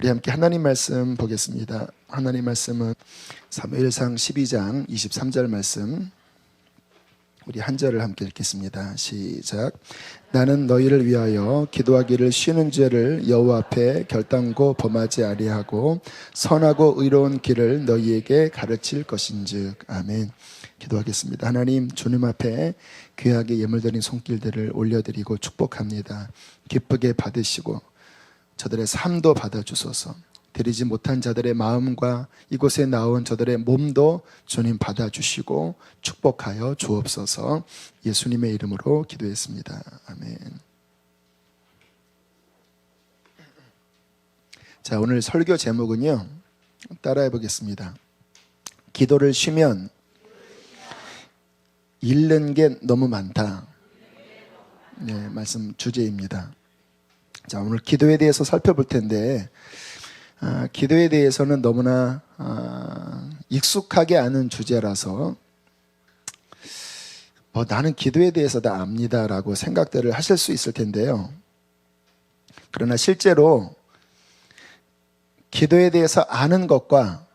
우리 함께 하나님 말씀 보겠습니다. 하나님 말씀은 사무엘상 12장 23절 말씀, 우리 한 절을 함께 읽겠습니다. 시작. 나는 너희를 위하여 기도하기를 쉬는 죄를 여호와 앞에 결단코 범하지 아니하고 선하고 의로운 길을 너희에게 가르칠 것인즉. 아멘. 기도하겠습니다. 하나님, 주님 앞에 귀하게 예물드린 손길들을 올려드리고 축복합니다. 기쁘게 받으시고 저들의 삶도 받아주소서. 드리지 못한 자들의 마음과 이곳에 나온 저들의 몸도 주님 받아주시고 축복하여 주옵소서. 예수님의 이름으로 기도했습니다. 아멘. 자, 오늘 설교 제목은요, 따라해 보겠습니다. 기도를 쉬면 잃는 게 너무 많다. 네, 말씀 주제입니다. 자, 오늘 기도에 대해서 살펴볼 텐데, 기도에 대해서는 너무나 익숙하게 아는 주제라서 나는 기도에 대해서 다 압니다 라고 생각들을 하실 수 있을 텐데요. 그러나 실제로 기도에 대해서 아는 것과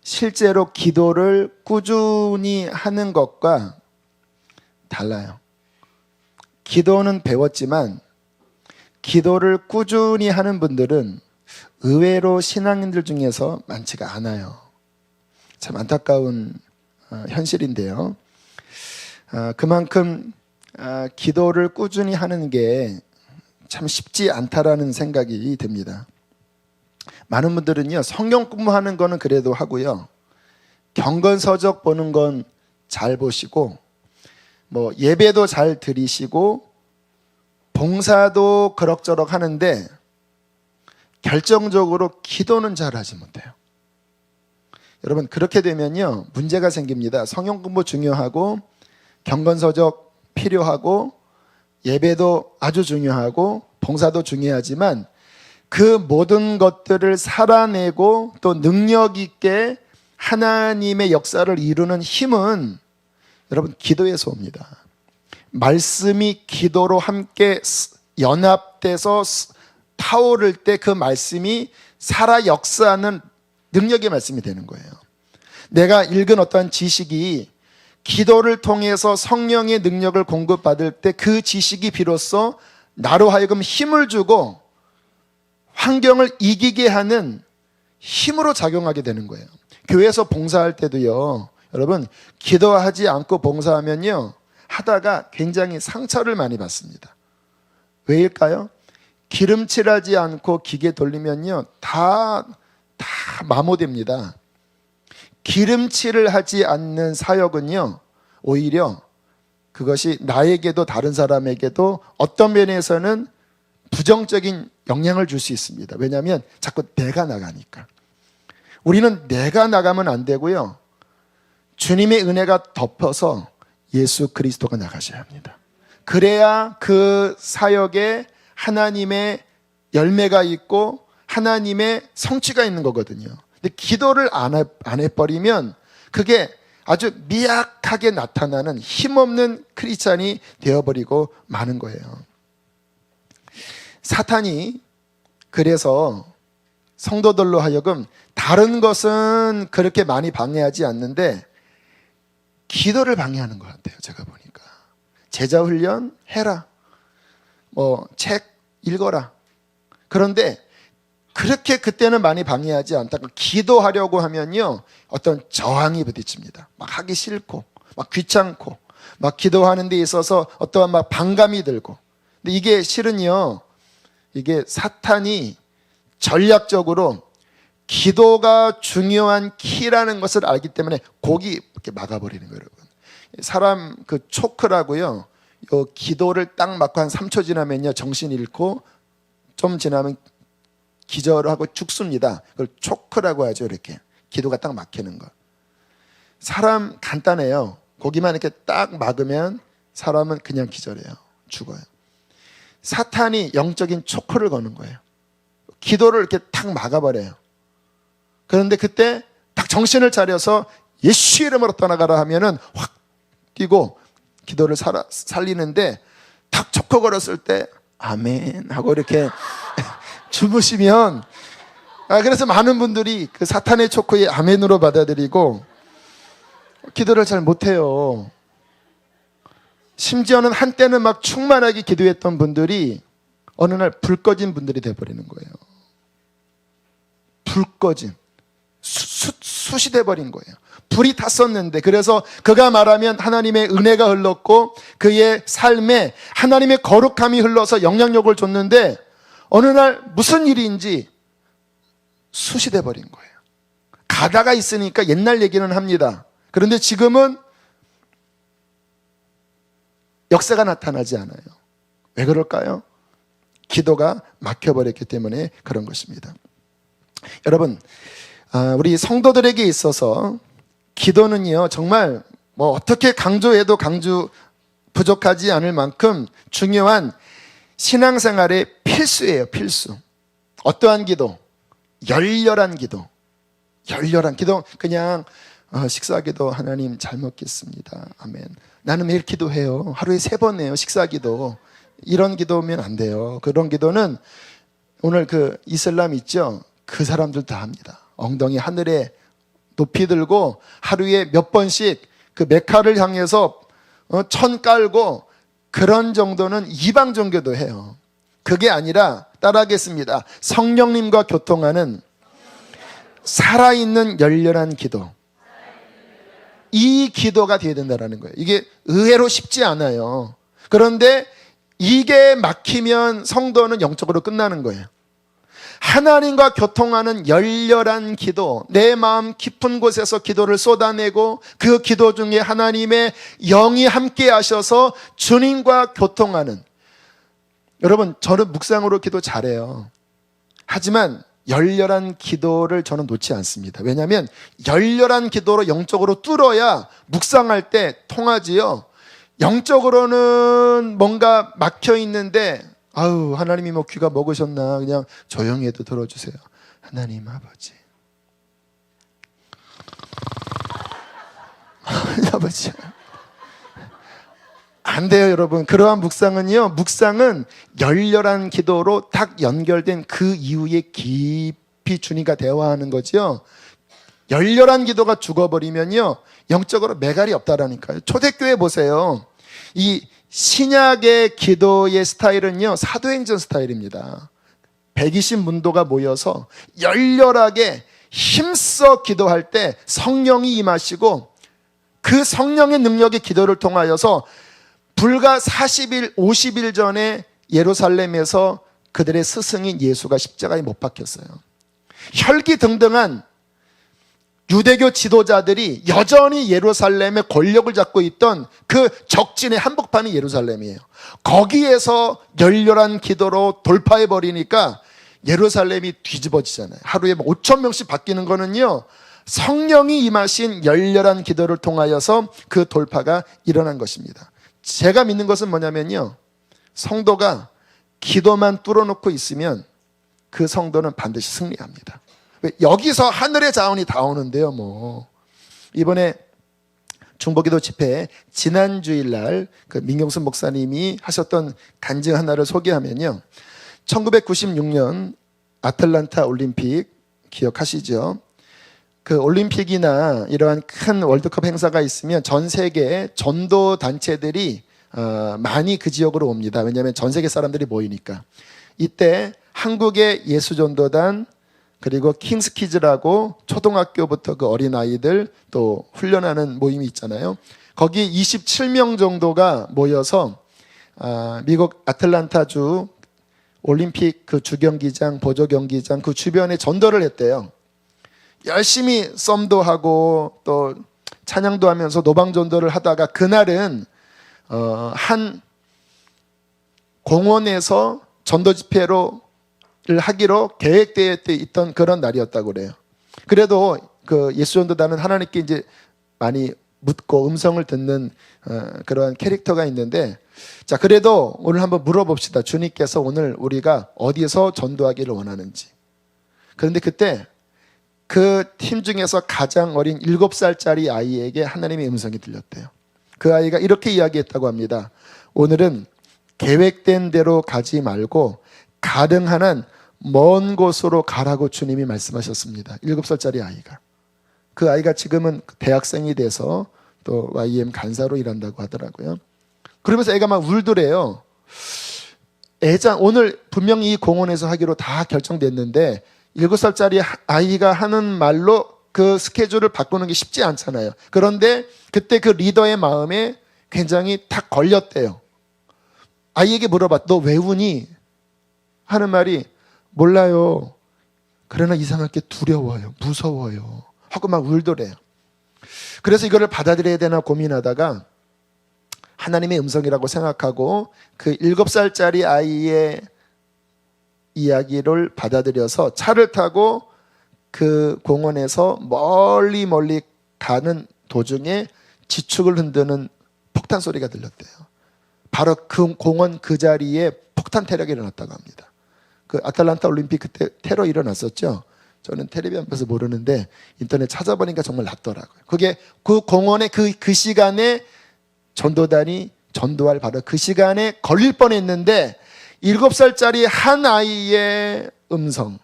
실제로 기도를 꾸준히 하는 것과 달라요. 기도는 배웠지만 기도를 꾸준히 하는 분들은 의외로 신앙인들 중에서 많지가 않아요. 참 안타까운 현실인데요. 그만큼 기도를 꾸준히 하는 게 참 쉽지 않다라는 생각이 듭니다. 많은 분들은요, 성경 공부하는 거는 그래도 하고요, 경건서적 보는 건 잘 보시고, 예배도 잘 드리시고, 봉사도 그럭저럭 하는데 결정적으로 기도는 잘 하지 못해요. 여러분, 그렇게 되면요, 문제가 생깁니다. 성경 공부 중요하고, 경건서적 필요하고, 예배도 아주 중요하고, 봉사도 중요하지만 그 모든 것들을 살아내고 또 능력 있게 하나님의 역사를 이루는 힘은 여러분 기도에서 옵니다. 말씀이 기도로 함께 연합돼서 타오를 때 그 말씀이 살아 역사하는 능력의 말씀이 되는 거예요. 내가 읽은 어떠한 지식이 기도를 통해서 성령의 능력을 공급받을 때 그 지식이 비로소 나로 하여금 힘을 주고 환경을 이기게 하는 힘으로 작용하게 되는 거예요. 교회에서 봉사할 때도요, 여러분, 기도하지 않고 봉사하면요, 하다가 굉장히 상처를 많이 받습니다. 왜일까요? 기름칠하지 않고 기계 돌리면요, 다 마모됩니다. 기름칠을 하지 않는 사역은요, 오히려 그것이 나에게도 다른 사람에게도 어떤 면에서는 부정적인 영향을 줄 수 있습니다. 왜냐하면 자꾸 내가 나가니까. 우리는 내가 나가면 안 되고요, 주님의 은혜가 덮어서 예수 그리스도가 나가셔야 합니다. 그래야 그 사역에 하나님의 열매가 있고 하나님의 성취가 있는 거거든요. 근데 기도를 안 해버리면 그게 아주 미약하게 나타나는 힘없는 크리스찬이 되어버리고 마는 거예요. 사탄이 그래서 성도들로 하여금 다른 것은 그렇게 많이 방해하지 않는데 기도를 방해하는 것 같아요. 제가 보니까 제자 훈련 해라, 책 읽어라. 그런데 그렇게 그때는 많이 방해하지 않다가 기도하려고 하면요, 어떤 저항이 부딪힙니다. 막 하기 싫고 막 귀찮고 막 기도하는 데 있어서 어떠한 막 반감이 들고. 근데 이게 실은요, 이게 사탄이 전략적으로 기도가 중요한 키라는 것을 알기 때문에 곡이 이렇게 막아버리는 거예요, 여러분. 사람 그 초크라고요, 요 기도를 딱 막고 한 3초 지나면요, 정신 잃고 좀 지나면 기절하고 죽습니다. 그걸 초크라고 하죠. 이렇게 기도가 딱 막히는 거. 사람 간단해요. 거기만 이렇게 딱 막으면 사람은 그냥 기절해요. 죽어요. 사탄이 영적인 초크를 거는 거예요. 기도를 이렇게 탁 막아버려요. 그런데 그때 딱 정신을 차려서 예수 이름으로 떠나가라 하면은 확 뛰고 기도를 살리는데 탁 초크 걸었을 때 아멘 하고 이렇게 주무시면 그래서 많은 분들이 그 사탄의 초코에 아멘으로 받아들이고 기도를 잘 못해요. 심지어는 한때는 막 충만하게 기도했던 분들이 어느 날 불 꺼진 분들이 돼버리는 거예요. 불 꺼진, 숯이 돼버린 거예요. 불이 탔었는데, 그래서 그가 말하면 하나님의 은혜가 흘렀고 그의 삶에 하나님의 거룩함이 흘러서 영향력을 줬는데 어느 날 무슨 일인지 숯이 돼버린 거예요. 가다가 있으니까 옛날 얘기는 합니다. 그런데 지금은 역사가 나타나지 않아요. 왜 그럴까요? 기도가 막혀버렸기 때문에 그런 것입니다. 여러분, 우리 성도들에게 있어서 기도는요, 정말 뭐 어떻게 강조해도 부족하지 않을 만큼 중요한 신앙생활의 필수예요, 필수. 어떠한 기도? 열렬한 기도. 열렬한 기도. 그냥 식사기도 하나님 잘 먹겠습니다. 아멘. 나는 매일 기도해요. 하루에 3번 해요. 식사기도. 이런 기도면 안 돼요. 그런 기도는 오늘 그 이슬람 있죠? 그 사람들 다 합니다. 엉덩이 하늘에 높이 들고 하루에 몇 번씩 그 메카를 향해서 천 깔고 그런 정도는 이방 종교도 해요. 그게 아니라 따라하겠습니다. 성령님과 교통하는 살아있는 열렬한 기도. 이 기도가 되어야 된다는 거예요. 이게 의외로 쉽지 않아요. 그런데 이게 막히면 성도는 영적으로 끝나는 거예요. 하나님과 교통하는 열렬한 기도, 내 마음 깊은 곳에서 기도를 쏟아내고 그 기도 중에 하나님의 영이 함께 하셔서 주님과 교통하는. 여러분, 저는 묵상으로 기도 잘해요. 하지만 열렬한 기도를 저는 놓지 않습니다. 왜냐하면 열렬한 기도로 영적으로 뚫어야 묵상할 때 통하지요. 영적으로는 뭔가 막혀 있는데 하나님이 뭐 귀가 먹으셨나, 그냥 조용히 해도 들어주세요. 하나님 아버지, 아버지, 안 돼요, 여러분. 그러한 묵상은 열렬한 기도로 딱 연결된 그 이후에 깊이 주님과 대화하는 거죠. 열렬한 기도가 죽어버리면요, 영적으로 매갈이 없다라니까요. 초대교회 보세요. 이 신약의 기도의 스타일은요, 사도행전 스타일입니다. 120문도가 모여서 열렬하게 힘써 기도할 때 성령이 임하시고 그 성령의 능력의 기도를 통하여서 불과 40일, 50일 전에 예루살렘에서 그들의 스승인 예수가 십자가에 못 박혔어요. 혈기등등한 유대교 지도자들이 여전히 예루살렘의 권력을 잡고 있던 그 적진의 한복판이 예루살렘이에요. 거기에서 열렬한 기도로 돌파해버리니까 예루살렘이 뒤집어지잖아요. 하루에 5,000명씩 바뀌는 거는요, 성령이 임하신 열렬한 기도를 통하여서 그 돌파가 일어난 것입니다. 제가 믿는 것은 뭐냐면요, 성도가 기도만 뚫어놓고 있으면 그 성도는 반드시 승리합니다. 여기서 하늘의 자원이 다 오는데요, 뭐. 이번에 중보기도 집회 지난 주일날 그 민경순 목사님이 하셨던 간증 하나를 소개하면요, 1996년 아틀란타 올림픽 기억하시죠? 그 올림픽이나 이러한 큰 월드컵 행사가 있으면 전 세계 전도 단체들이 많이 그 지역으로 옵니다. 왜냐하면 전 세계 사람들이 모이니까. 이때 한국의 예수전도단, 그리고 킹스키즈라고 초등학교부터 그 어린아이들 또 훈련하는 모임이 있잖아요. 거기 27명 정도가 모여서 미국 아틀란타주 올림픽 그 주경기장, 보조경기장 그 주변에 전도를 했대요. 열심히 썸도 하고 또 찬양도 하면서 노방전도를 하다가 그날은 한 공원에서 전도 집회를 하기로 계획되어 있던 그런 날이었다고 그래요. 그래도 그 예수전도단은 하나님께 이제 많이 묻고 음성을 듣는 그러한 캐릭터가 있는데, 자, 그래도 오늘 한번 물어봅시다. 주님께서 오늘 우리가 어디서 전도하기를 원하는지. 그런데 그때 그 팀 중에서 가장 어린 7살짜리 아이에게 하나님의 음성이 들렸대요. 그 아이가 이렇게 이야기했다고 합니다. 오늘은 계획된 대로 가지 말고 가능한 한 먼 곳으로 가라고 주님이 말씀하셨습니다. 7살짜리 아이가. 그 아이가 지금은 대학생이 돼서 또 YM 간사로 일한다고 하더라고요. 그러면서 애가 막 울더래요. 오늘 분명히 이 공원에서 하기로 다 결정됐는데 7살짜리 아이가 하는 말로 그 스케줄을 바꾸는 게 쉽지 않잖아요. 그런데 그때 그 리더의 마음에 굉장히 탁 걸렸대요. 아이에게 물어봤, 너 왜 우니? 하는 말이, 몰라요. 그러나 이상하게 두려워요. 무서워요. 하고 막 울더래요. 그래서 이거를 받아들여야 되나 고민하다가 하나님의 음성이라고 생각하고 그 7살짜리 아이의 이야기를 받아들여서 차를 타고 그 공원에서 멀리 가는 도중에 지축을 흔드는 폭탄 소리가 들렸대요. 바로 그 공원 그 자리에 폭탄 테러가 일어났다고 합니다. 그 아틀란타 올림픽 그때 테러 일어났었죠. 저는 텔레비전 봐서 모르는데 인터넷 찾아보니까 정말 났더라고요. 그게 그 공원에 그 시간에 전도단이 전도할 바로 그 시간에 걸릴 뻔했는데 7살짜리 한 아이의 음성.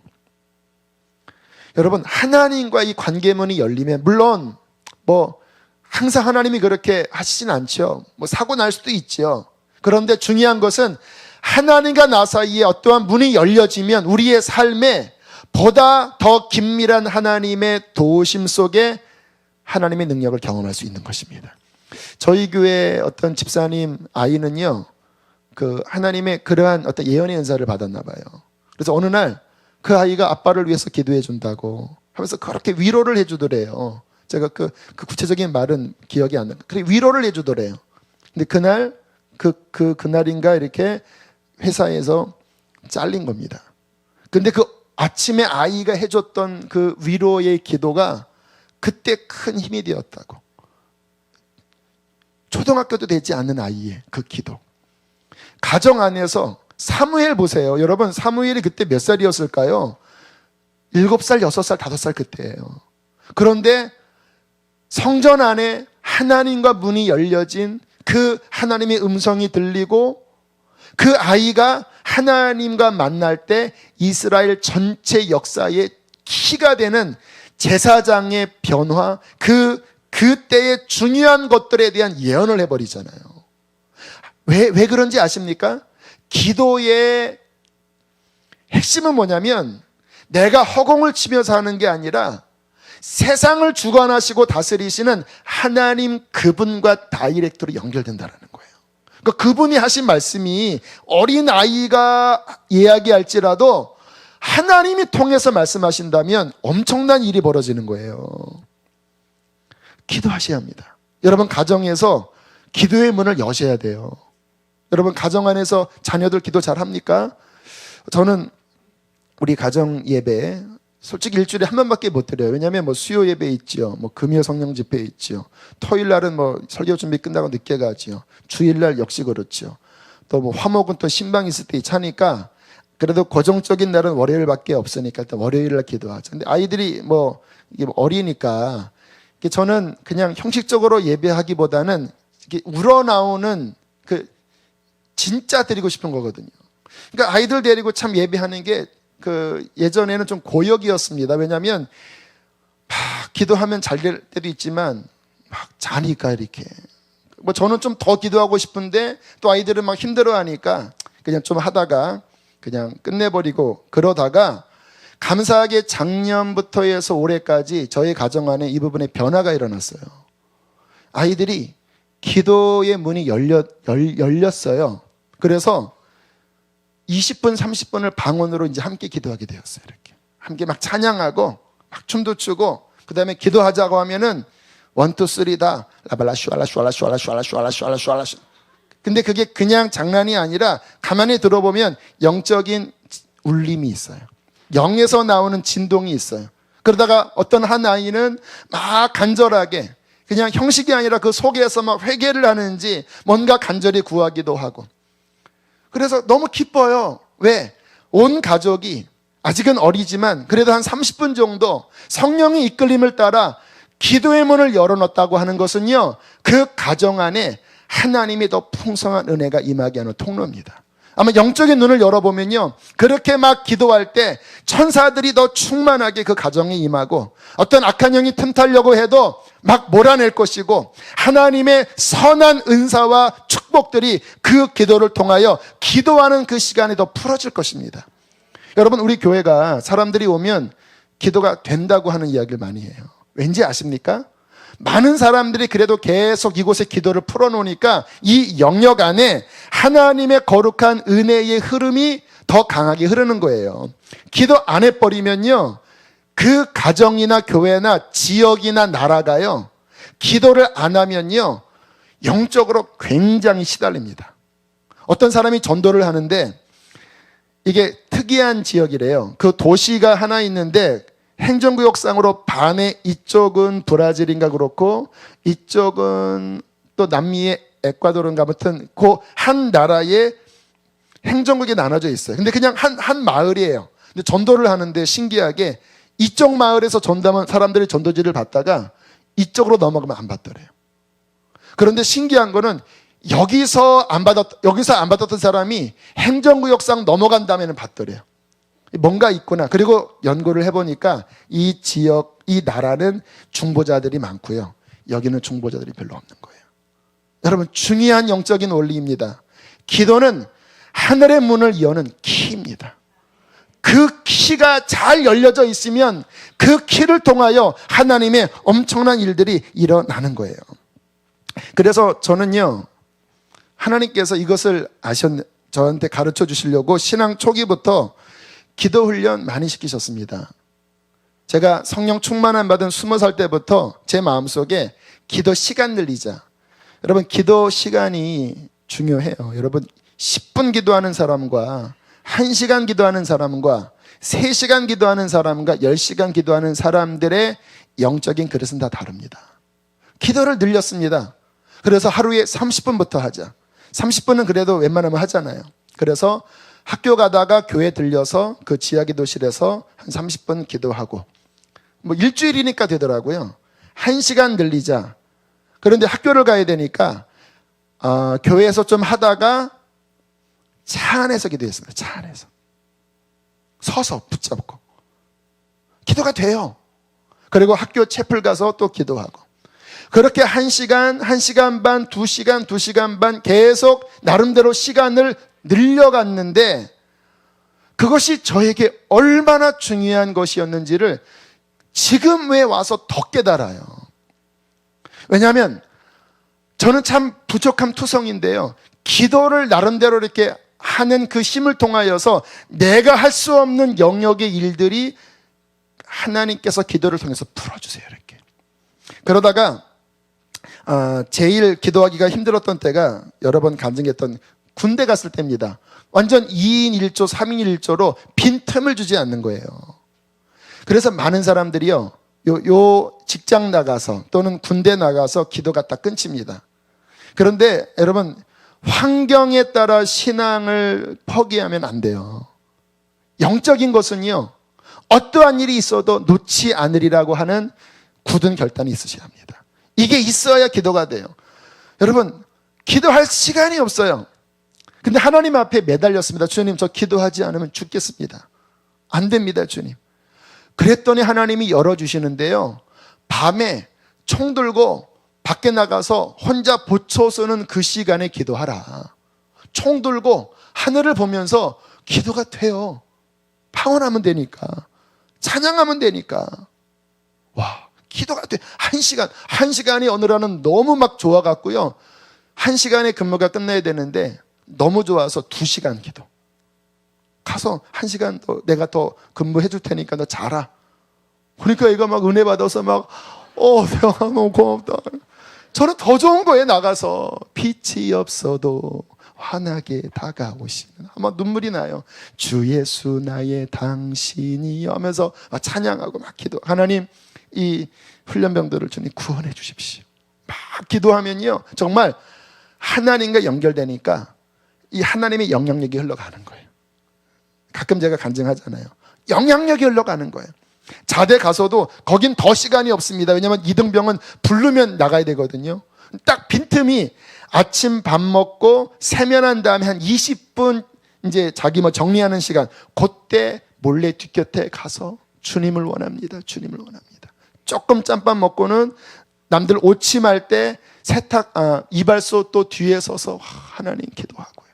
여러분, 하나님과 이 관계문이 열리면 물론 뭐 항상 하나님이 그렇게 하시진 않죠. 뭐 사고 날 수도 있죠. 그런데 중요한 것은 하나님과 나 사이에 어떠한 문이 열려지면 우리의 삶에 보다 더 긴밀한 하나님의 도우심 속에 하나님의 능력을 경험할 수 있는 것입니다. 저희 교회 어떤 집사님 아이는요, 그 하나님의 그러한 어떤 예언의 은사를 받았나 봐요. 그래서 어느 날 그 아이가 아빠를 위해서 기도해 준다고 하면서 그렇게 위로를 해 주더래요. 제가 그 구체적인 말은 기억이 안 나요. 그래 위로를 해 주더래요. 근데 그날 그날인가 이렇게 회사에서 잘린 겁니다. 근데 그 아침에 아이가 해줬던 그 위로의 기도가 그때 큰 힘이 되었다고. 초등학교도 되지 않는 아이의 그 기도. 가정 안에서 사무엘 보세요. 여러분, 사무엘이 그때 몇 살이었을까요? 7살, 6살, 5살 그때예요. 그런데 성전 안에 하나님과 문이 열려진 그 하나님의 음성이 들리고 그 아이가 하나님과 만날 때 이스라엘 전체 역사의 키가 되는 제사장의 변화, 그때의 중요한 것들에 대한 예언을 해버리잖아요. 왜 그런지 아십니까? 기도의 핵심은 뭐냐면 내가 허공을 치면서 하는 게 아니라 세상을 주관하시고 다스리시는 하나님 그분과 다이렉트로 연결된다는 거예요. 그러니까 그분이 하신 말씀이 어린 아이가 이야기할지라도 하나님이 통해서 말씀하신다면 엄청난 일이 벌어지는 거예요. 기도하셔야 합니다. 여러분, 가정에서 기도의 문을 여셔야 돼요. 여러분, 가정 안에서 자녀들 기도 잘합니까? 저는 우리 가정 예배 솔직히 일주일에 한 번밖에 못 드려요. 왜냐하면 뭐 수요 예배 있죠, 뭐 금요 성령 집회 있죠, 토요일 날은 뭐 설교 준비 끝나고 늦게 가지요, 주일날 역시 그렇죠. 또 뭐 화목은 또 신방 있을 때 차니까 그래도 고정적인 날은 월요일밖에 없으니까 일단 월요일 날 기도하죠. 근데 아이들이 뭐 이게 어리니까 저는 그냥 형식적으로 예배하기보다는 이렇게 우러나오는 그 진짜 드리고 싶은 거거든요. 그러니까 아이들 데리고 참 예배하는 게 예전에는 좀 고역이었습니다. 왜냐하면 막 기도하면 잘 될 때도 있지만 막 자니까 이렇게. 뭐 저는 좀 더 기도하고 싶은데 또 아이들은 막 힘들어하니까 그냥 좀 하다가 그냥 끝내버리고 그러다가 감사하게 작년부터 해서 올해까지 저희 가정 안에 이 부분에 변화가 일어났어요. 아이들이 기도의 문이 열렸어요. 그래서 20분, 30분을 방언으로 이제 함께 기도하게 되었어요. 이렇게 함께 막 찬양하고 막 춤도 추고 그 다음에 기도하자고 하면은 1, 2, 3다 라발라 슈알라 슈알라 슈알라 슈알라 슈알라 슈알라 슈알라. 근데 그게 그냥 장난이 아니라 가만히 들어보면 영적인 울림이 있어요. 영에서 나오는 진동이 있어요. 그러다가 어떤 한 아이는 막 간절하게 그냥 형식이 아니라 그 속에서 막 회개를 하는지 뭔가 간절히 구하기도 하고. 그래서 너무 기뻐요. 왜? 온 가족이 아직은 어리지만 그래도 한 30분 정도 성령의 이끌림을 따라 기도의 문을 열어놓았다고 하는 것은요, 그 가정 안에 하나님의 더 풍성한 은혜가 임하게 하는 통로입니다. 아마 영적인 눈을 열어보면요, 그렇게 막 기도할 때 천사들이 더 충만하게 그 가정에 임하고, 어떤 악한 영이 틈타려고 해도 막 몰아낼 것이고, 하나님의 선한 은사와 축복들이 그 기도를 통하여 기도하는 그 시간이 더 풀어질 것입니다. 여러분, 우리 교회가 사람들이 오면 기도가 된다고 하는 이야기를 많이 해요. 왠지 아십니까? 많은 사람들이 그래도 계속 이곳에 기도를 풀어놓으니까 이 영역 안에 하나님의 거룩한 은혜의 흐름이 더 강하게 흐르는 거예요. 기도 안 해버리면요, 그 가정이나 교회나 지역이나 나라가요, 기도를 안 하면요, 영적으로 굉장히 시달립니다. 어떤 사람이 전도를 하는데 이게 특이한 지역이래요. 그 도시가 하나 있는데 행정구역상으로 반의 이쪽은 브라질인가 그렇고 이쪽은 또 남미의 에콰도르인가, 아무튼 그 한 나라의 행정국이 나눠져 있어요. 근데 그냥 한 마을이에요. 근데 전도를 하는데 신기하게 이쪽 마을에서 전도하면 사람들이 전도지를 받다가 이쪽으로 넘어가면 안 받더래요. 그런데 신기한 거는 여기서 안 받았던 사람이 행정구역상 넘어간 다음에는 받더래요. 뭔가 있구나. 그리고 연구를 해보니까 이 지역, 이 나라는 중보자들이 많고요, 여기는 중보자들이 별로 없는 거예요. 여러분, 중요한 영적인 원리입니다. 기도는 하늘의 문을 여는 키입니다. 그 키가 잘 열려져 있으면 그 키를 통하여 하나님의 엄청난 일들이 일어나는 거예요. 그래서 저는요, 하나님께서 이것을 저한테 가르쳐 주시려고 신앙 초기부터 기도 훈련 많이 시키셨습니다. 제가 성령 충만함 받은 20살 때부터 제 마음속에 기도 시간 늘리자. 여러분, 기도 시간이 중요해요. 여러분, 10분 기도하는 사람과 1시간 기도하는 사람과 3시간 기도하는 사람과 10시간 기도하는 사람들의 영적인 그릇은 다 다릅니다. 기도를 늘렸습니다. 그래서 하루에 30분부터 하자. 30분은 그래도 웬만하면 하잖아요. 그래서 학교 가다가 교회 들려서 그 지하기도실에서 한 30분 기도하고, 뭐 일주일이니까 되더라고요. 1시간 늘리자. 그런데 학교를 가야 되니까 교회에서 좀 하다가 차 안에서 기도했습니다. 차 안에서 서서 붙잡고 기도가 돼요. 그리고 학교 채플 가서 또 기도하고, 그렇게 1시간, 1시간 반, 2시간, 2시간 반 계속 나름대로 시간을 늘려갔는데, 그것이 저에게 얼마나 중요한 것이었는지를 지금에 와서 더 깨달아요. 왜냐하면 저는 참 부족한 투성인데요, 기도를 나름대로 이렇게 하는 그 힘을 통하여서 내가 할 수 없는 영역의 일들이 하나님께서 기도를 통해서 풀어주세요. 이렇게. 그러다가 제일 기도하기가 힘들었던 때가 여러 번 간증했던 군대 갔을 때입니다. 완전 2인 1조, 3인 1조로 빈틈을 주지 않는 거예요. 그래서 많은 사람들이요, 요 직장 나가서 또는 군대 나가서 기도가 다 끊깁니다. 그런데 여러분, 환경에 따라 신앙을 포기하면 안 돼요. 영적인 것은요, 어떠한 일이 있어도 놓지 않으리라고 하는 굳은 결단이 있으셔야 합니다. 이게 있어야 기도가 돼요. 여러분, 기도할 시간이 없어요. 근데 하나님 앞에 매달렸습니다. 주님, 저 기도하지 않으면 죽겠습니다. 안 됩니다, 주님. 그랬더니 하나님이 열어주시는데요, 밤에 총 들고 밖에 나가서 혼자 보초 서는 그 시간에 기도하라. 총 들고 하늘을 보면서 기도가 돼요. 방언하면 되니까, 찬양하면 되니까. 와, 기도가 돼. 1시간이 어느 날은 너무 막 좋아갖고요, 1시간에 근무가 끝나야 되는데 너무 좋아서 2시간 기도. 가서 1시간 더 내가 더 근무해 줄 테니까 너 자라. 그러니까 얘가 막 은혜 받아서 막 대화 너무 고맙다. 저는 더 좋은 거에 나가서 빛이 없어도 환하게 다가오시는, 아마 눈물이 나요. 주 예수 나의 당신이 하면서 막 찬양하고 막 기도. 하나님, 이 훈련병들을 주님 구원해 주십시오. 막 기도하면요, 정말 하나님과 연결되니까 이 하나님의 영향력이 흘러가는 거예요. 가끔 제가 간증하잖아요. 영향력이 흘러가는 거예요. 자대 가서도 거긴 더 시간이 없습니다. 왜냐하면 이등병은 부르면 나가야 되거든요. 딱 빈틈이 아침 밥 먹고 세면한 다음에 한 20분 이제 자기 뭐 정리하는 시간, 그때 몰래 뒷곁에 가서 주님을 원합니다. 주님을 원합니다. 조금 짬밥 먹고는 남들 오침할 때 이발소 또 뒤에 서서 하나님 기도하고요.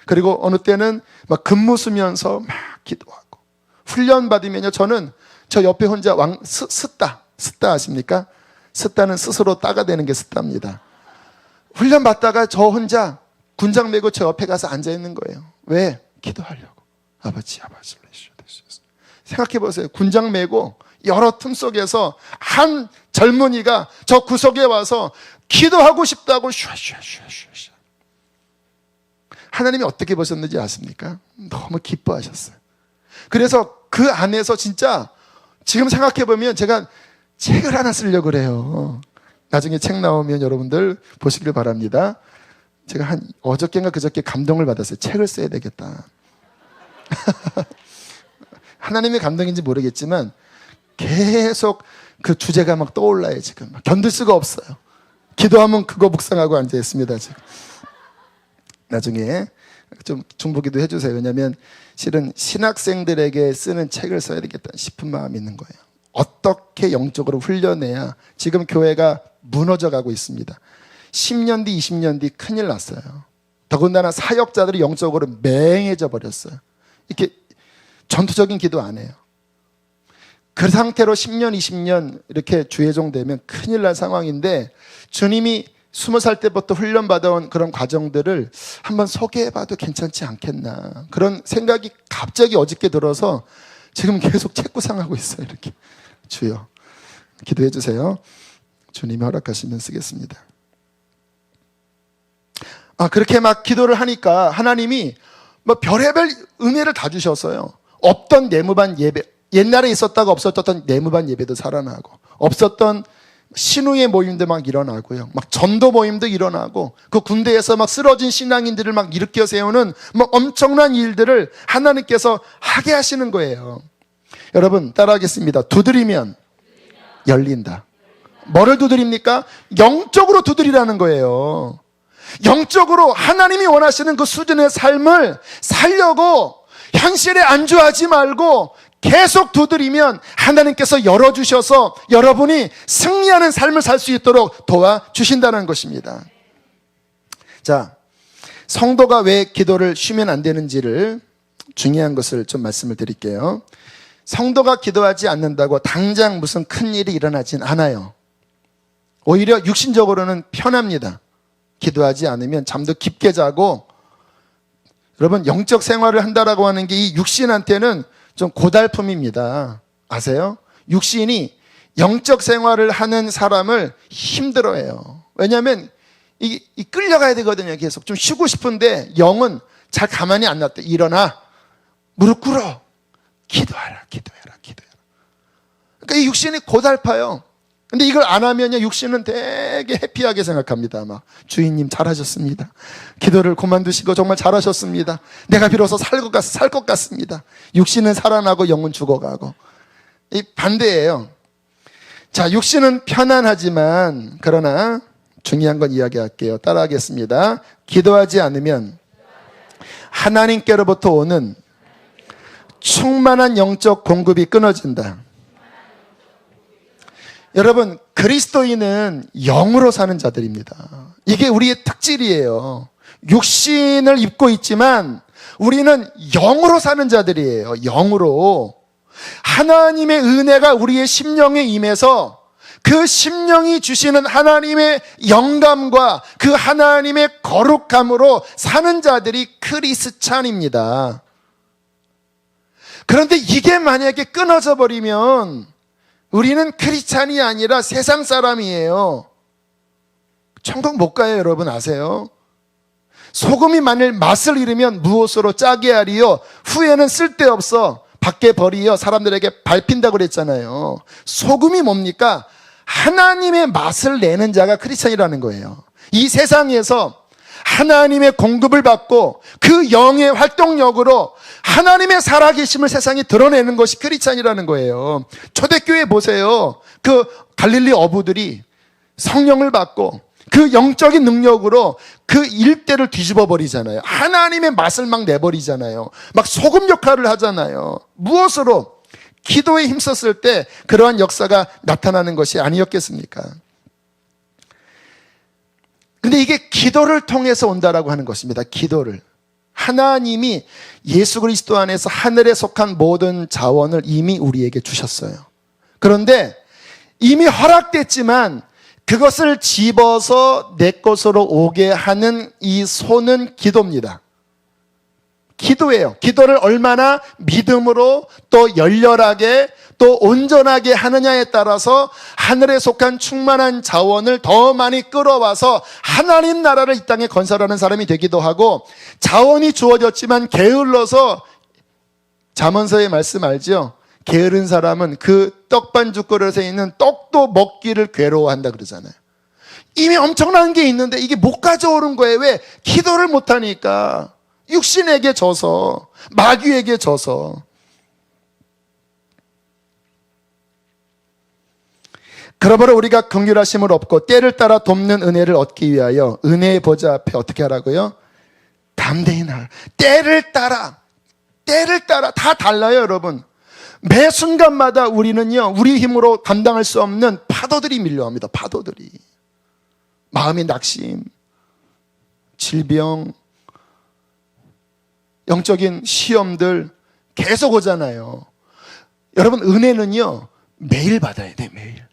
그리고 어느 때는 막 근무 쓰면서 막 기도하고. 훈련 받으면요, 저는 저 옆에 혼자 스따 아십니까? 스따는 스스로 따가대는 게 스따입니다. 훈련 받다가 저 혼자 군장 메고 저 옆에 가서 앉아 있는 거예요. 왜? 기도하려고. 아버지 생각해 보세요. 군장 메고 여러 틈 속에서 한 젊은이가 저 구석에 와서 기도하고 싶다고 슈슈슈슈슈. 하나님이 어떻게 보셨는지 아십니까? 너무 기뻐하셨어요. 그래서 그 안에서 진짜 지금 생각해 보면 제가 책을 하나 쓰려고 그래요. 나중에 책 나오면 여러분들 보시길 바랍니다. 제가 한 어저께인가 그저께 감동을 받았어요. 책을 써야 되겠다. 하나님의 감동인지 모르겠지만 계속 그 주제가 막 떠올라요. 지금 견딜 수가 없어요. 기도하면 그거 묵상하고 앉아 있습니다. 지금. 나중에 좀 중보기도 해주세요. 왜냐하면 실은 신학생들에게 쓰는 책을 써야 되겠다 싶은 마음이 있는 거예요. 어떻게 영적으로 훈련해야, 지금 교회가 무너져 가고 있습니다. 10년 뒤 20년 뒤 큰일 났어요. 더군다나 사역자들이 영적으로 맹해져 버렸어요. 이렇게 전투적인 기도 안 해요. 그 상태로 10년 20년 이렇게 주의종 되면 큰일 날 상황인데, 주님이 20살 때부터 훈련받아온 그런 과정들을 한번 소개해봐도 괜찮지 않겠나, 그런 생각이 갑자기 어저께 들어서 지금 계속 책 구상하고 있어요. 이렇게. 주여 기도해 주세요. 주님이 허락하시면 쓰겠습니다. 그렇게 막 기도를 하니까 하나님이 뭐 별의별 은혜를 다 주셨어요. 없던 내무반 예배, 옛날에 있었다가 없었던 내무반 예배도 살아나고, 없었던 신우의 모임도 막 일어나고요. 막 전도 모임도 일어나고, 그 군대에서 막 쓰러진 신앙인들을 막 일으켜 세우는 뭐 엄청난 일들을 하나님께서 하게 하시는 거예요. 여러분 따라하겠습니다. 두드리면 열린다. 뭐를 두드립니까? 영적으로 두드리라는 거예요. 영적으로 하나님이 원하시는 그 수준의 삶을 살려고 현실에 안주하지 말고 계속 두드리면 하나님께서 열어주셔서 여러분이 승리하는 삶을 살 수 있도록 도와주신다는 것입니다. 자, 성도가 왜 기도를 쉬면 안 되는지를, 중요한 것을 좀 말씀을 드릴게요. 성도가 기도하지 않는다고 당장 무슨 큰일이 일어나진 않아요. 오히려 육신적으로는 편합니다. 기도하지 않으면 잠도 깊게 자고. 여러분, 영적 생활을 한다라고 하는 게 이 육신한테는 좀 고달픔입니다. 아세요? 육신이 영적 생활을 하는 사람을 힘들어해요. 왜냐하면 이 끌려가야 되거든요. 계속 좀 쉬고 싶은데 영은 잘 가만히 안 놨대. 일어나, 무릎 꿇어, 기도해라. 그러니까 이 육신이 고달파요. 근데 이걸 안 하면요, 육신은 되게 해피하게 생각합니다. 막 주인님 잘하셨습니다. 기도를 그만두시고 정말 잘하셨습니다. 내가 비로소 살 것 같습니다. 육신은 살아나고 영은 죽어가고. 이 반대예요. 자, 육신은 편안하지만, 그러나 중요한 건 이야기할게요. 따라하겠습니다. 기도하지 않으면 하나님께로부터 오는 충만한 영적 공급이 끊어진다. 여러분, 그리스도인은 영으로 사는 자들입니다. 이게 우리의 특질이에요. 육신을 입고 있지만 우리는 영으로 사는 자들이에요. 영으로. 하나님의 은혜가 우리의 심령에 임해서 그 심령이 주시는 하나님의 영감과 그 하나님의 거룩함으로 사는 자들이 크리스찬입니다. 그런데 이게 만약에 끊어져 버리면 우리는 크리스찬이 아니라 세상 사람이에요. 천국 못 가요. 여러분 아세요? 소금이 만일 맛을 잃으면 무엇으로 짜게 하리요? 후에는 쓸데없어 밖에 버리여 사람들에게 밟힌다고 그랬잖아요. 소금이 뭡니까? 하나님의 맛을 내는 자가 크리스찬이라는 거예요. 이 세상에서 하나님의 공급을 받고 그 영의 활동력으로 하나님의 살아계심을 세상에 드러내는 것이 크리스찬이라는 거예요. 초대교회 보세요. 그 갈릴리 어부들이 성령을 받고 그 영적인 능력으로 그 일대를 뒤집어 버리잖아요. 하나님의 맛을 막 내버리잖아요. 막 소금 역할을 하잖아요. 무엇으로? 기도에 힘썼을 때 그러한 역사가 나타나는 것이 아니었겠습니까? 근데 이게 기도를 통해서 온다라고 하는 것입니다. 기도를. 하나님이 예수 그리스도 안에서 하늘에 속한 모든 자원을 이미 우리에게 주셨어요. 그런데 이미 허락됐지만 그것을 집어서 내 것으로 오게 하는 이 손은 기도입니다. 기도예요. 기도를 얼마나 믿음으로 또 열렬하게 또 온전하게 하느냐에 따라서 하늘에 속한 충만한 자원을 더 많이 끌어와서 하나님 나라를 이 땅에 건설하는 사람이 되기도 하고, 자원이 주어졌지만 게을러서 잠언서의 말씀 알죠? 게으른 사람은 그 떡반죽 그릇에 있는 떡도 먹기를 괴로워한다 그러잖아요. 이미 엄청난 게 있는데 이게 못 가져오는 거예요. 왜? 기도를 못하니까. 육신에게 져서, 마귀에게 져서. 그러므로 우리가 긍휼하심을 얻고 때를 따라 돕는 은혜를 얻기 위하여 은혜의 보좌 앞에 어떻게 하라고요? 담대히 나아가. 때를 따라 다 달라요, 여러분. 매 순간마다 우리는요, 우리 힘으로 감당할 수 없는 파도들이 밀려옵니다. 파도들이. 마음의 낙심, 질병, 영적인 시험들 계속 오잖아요. 여러분, 은혜는요, 매일 받아야 돼, 매일.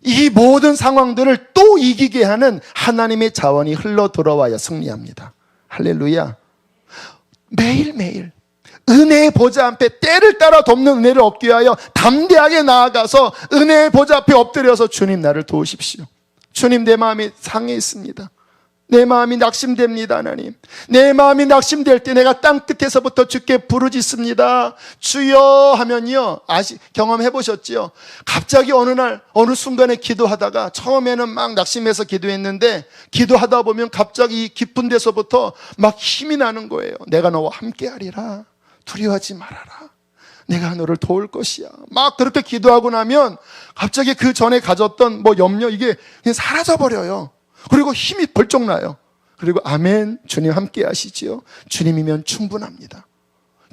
이 모든 상황들을 또 이기게 하는 하나님의 자원이 흘러 들어와야 승리합니다. 할렐루야. 매일매일 은혜의 보좌 앞에 때를 따라 돕는 은혜를 얻기 위하여 담대하게 나아가서 은혜의 보좌 앞에 엎드려서 주님 나를 도우십시오. 주님, 내 마음이 상해 있습니다. 내 마음이 낙심됩니다. 하나님, 내 마음이 낙심될 때 내가 땅끝에서부터 주께 부르짖습니다. 주여 하면요, 경험해 보셨죠? 갑자기 어느 날 어느 순간에 기도하다가, 처음에는 막 낙심해서 기도했는데 기도하다 보면 갑자기 깊은 데서부터 막 힘이 나는 거예요. 내가 너와 함께하리라, 두려워하지 말아라, 내가 너를 도울 것이야. 막 그렇게 기도하고 나면 갑자기 그 전에 가졌던 염려, 이게 그냥 사라져버려요. 그리고 힘이 벌쩍 나요. 그리고 아멘, 주님 함께 하시지요. 주님이면 충분합니다.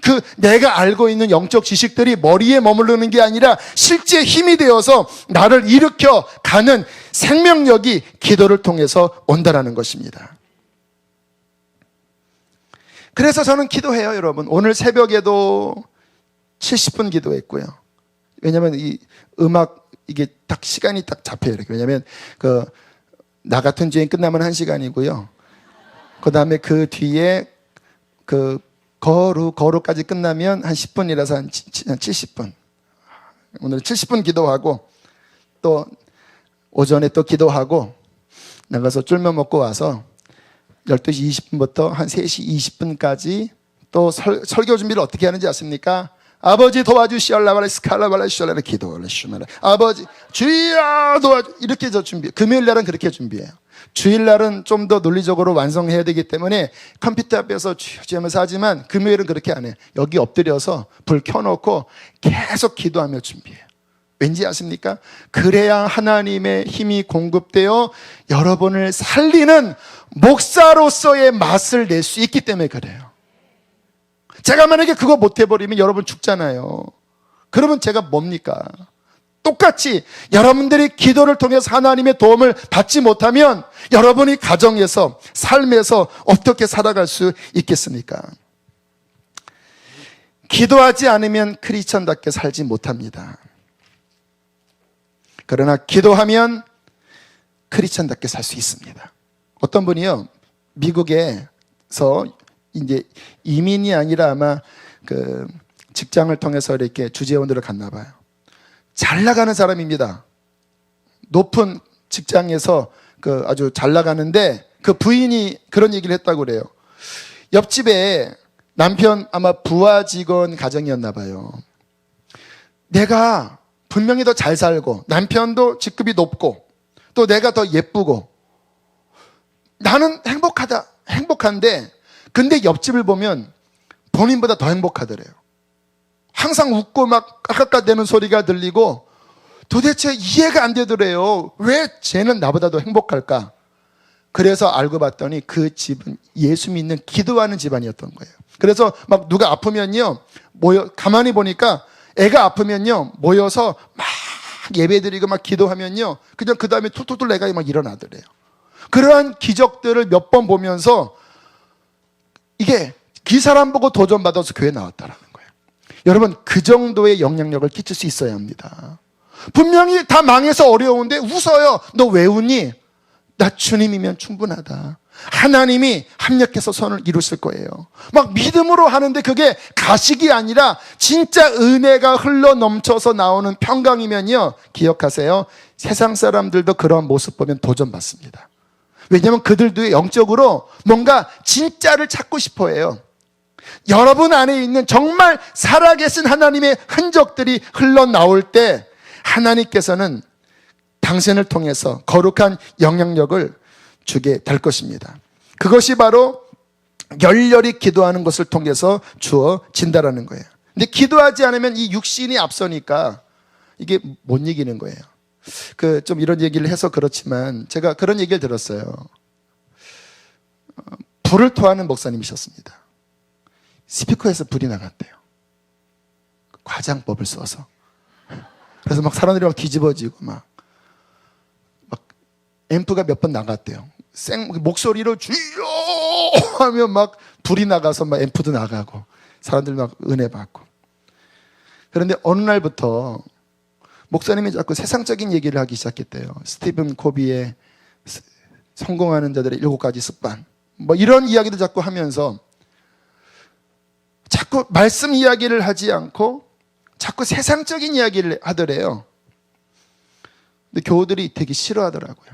그 내가 알고 있는 영적 지식들이 머리에 머무르는 게 아니라 실제 힘이 되어서 나를 일으켜 가는 생명력이 기도를 통해서 온다라는 것입니다. 그래서 저는 기도해요, 여러분. 오늘 새벽에도 70분 기도했고요. 왜냐하면 이 음악, 이게 딱 시간이 딱 잡혀요. 이렇게. 왜냐하면 나 같은 주행 끝나면 1시간이고요. 그 다음에 그 뒤에 거루까지 끝나면 한 10분이라서 한 70분. 오늘 70분 기도하고, 또 오전에 또 기도하고, 나가서 쫄면 먹고 와서 12시 20분부터 한 3시 20분까지 또 설교 준비를 어떻게 하는지 아십니까? 아버지 도와주시올라바라 스칼라바라 시올라라 기도를 시오메라. 아버지 주여 도와주, 이렇게 저 준비. 금요일 날은 그렇게 준비해요. 주일 날은 좀 더 논리적으로 완성해야 되기 때문에 컴퓨터 앞에서 주여 하면서 하지만, 금요일은 그렇게 안 해요. 여기 엎드려서 불 켜놓고 계속 기도하며 준비해요. 왠지 아십니까? 그래야 하나님의 힘이 공급되어 여러분을 살리는 목사로서의 맛을 낼 수 있기 때문에 그래요. 제가 만약에 그거 못 해버리면 여러분 죽잖아요. 그러면 제가 뭡니까? 똑같이 여러분들이 기도를 통해서 하나님의 도움을 받지 못하면 여러분이 가정에서, 삶에서 어떻게 살아갈 수 있겠습니까? 기도하지 않으면 크리스천답게 살지 못합니다. 그러나 기도하면 크리스천답게 살 수 있습니다. 어떤 분이요, 미국에서 이제 이민이 아니라 아마 직장을 통해서 이렇게 주재원으로 갔나 봐요. 잘 나가는 사람입니다. 높은 직장에서 아주 잘 나가는데, 그 부인이 그런 얘기를 했다고 그래요. 옆집에 남편 아마 부하 직원 가정이었나 봐요. 내가 분명히 더 잘 살고 남편도 직급이 높고 또 내가 더 예쁘고 나는 행복한데, 근데 옆집을 보면 본인보다 더 행복하더래요. 항상 웃고 막 까까까대는 소리가 들리고 도대체 이해가 안 되더래요. 왜 쟤는 나보다 더 행복할까? 그래서 알고 봤더니 그 집은 예수 믿는 기도하는 집안이었던 거예요. 그래서 막 누가 아프면요, 가만히 보니까 애가 아프면요, 모여서 막 예배드리고 막 기도하면요, 그냥 그 다음에 툴툴툴 애가 막 일어나더래요. 그러한 기적들을 몇 번 보면서 이게 그 사람 보고 도전받아서 교회 나왔다라는 거예요. 여러분, 그 정도의 영향력을 끼칠 수 있어야 합니다. 분명히 다 망해서 어려운데 웃어요. 너 왜 웃니? 나 주님이면 충분하다. 하나님이 합력해서 선을 이루실 거예요. 막 믿음으로 하는데 그게 가식이 아니라 진짜 은혜가 흘러 넘쳐서 나오는 평강이면요, 기억하세요. 세상 사람들도 그런 모습 보면 도전받습니다. 왜냐하면 그들도 영적으로 뭔가 진짜를 찾고 싶어 해요. 여러분 안에 있는 정말 살아계신 하나님의 흔적들이 흘러나올 때 하나님께서는 당신을 통해서 거룩한 영향력을 주게 될 것입니다. 그것이 바로 열렬히 기도하는 것을 통해서 주어진다라는 거예요. 근데 기도하지 않으면 이 육신이 앞서니까 이게 못 이기는 거예요. 좀 이런 얘기를 해서 그렇지만 제가 그런 얘기를 들었어요. 불을 토하는 목사님이셨습니다. 스피커에서 불이 나갔대요. 과장법을 써서. 그래서 막 사람들이 막 뒤집어지고 막 앰프가 몇 번 나갔대요. 목소리로 주여 하면 막 불이 나가서 막 앰프도 나가고 사람들 막 은혜 받고. 그런데 어느 날부터 목사님이 자꾸 세상적인 얘기를 하기 시작했대요. 스티븐 코비의 성공하는 자들의 7가지 습관, 뭐 이런 이야기도 자꾸 하면서 자꾸 말씀 이야기를 하지 않고 자꾸 세상적인 이야기를 하더래요. 근데 교우들이 되게 싫어하더라고요.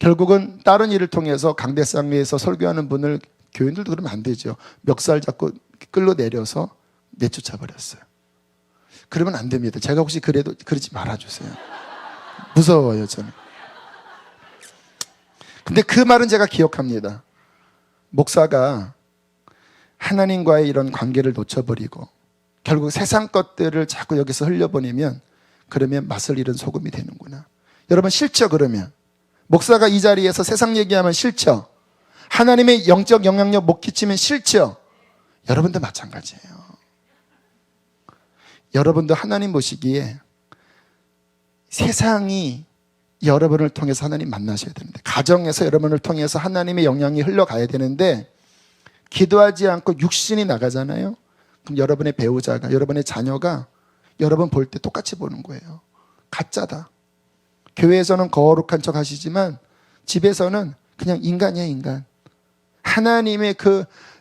결국은 다른 일을 통해서 강대상회에서 설교하는 분을, 교인들도 그러면 안 되죠, 멱살 잡고 끌어내려서 내쫓아 버렸어요. 그러면 안 됩니다. 제가 혹시 그래도 그러지 말아주세요. 무서워요, 저는. 근데 그 말은 제가 기억합니다. 목사가 하나님과의 이런 관계를 놓쳐버리고 결국 세상 것들을 자꾸 여기서 흘려보내면 그러면 맛을 잃은 소금이 되는구나. 여러분 싫죠? 그러면 목사가 이 자리에서 세상 얘기하면 싫죠? 하나님의 영적 영향력 못 끼치면 싫죠? 여러분도 마찬가지예요. 여러분도 하나님 보시기에 세상이 여러분을 통해서 하나님 만나셔야 되는데, 가정에서 여러분을 통해서 하나님의 영향이 흘러가야 되는데 기도하지 않고 육신이 나가잖아요. 그럼 여러분의 배우자가, 여러분의 자녀가 여러분 볼 때 똑같이 보는 거예요. 가짜다. 교회에서는 거룩한 척 하시지만 집에서는 그냥 인간이에요, 인간. 하나님의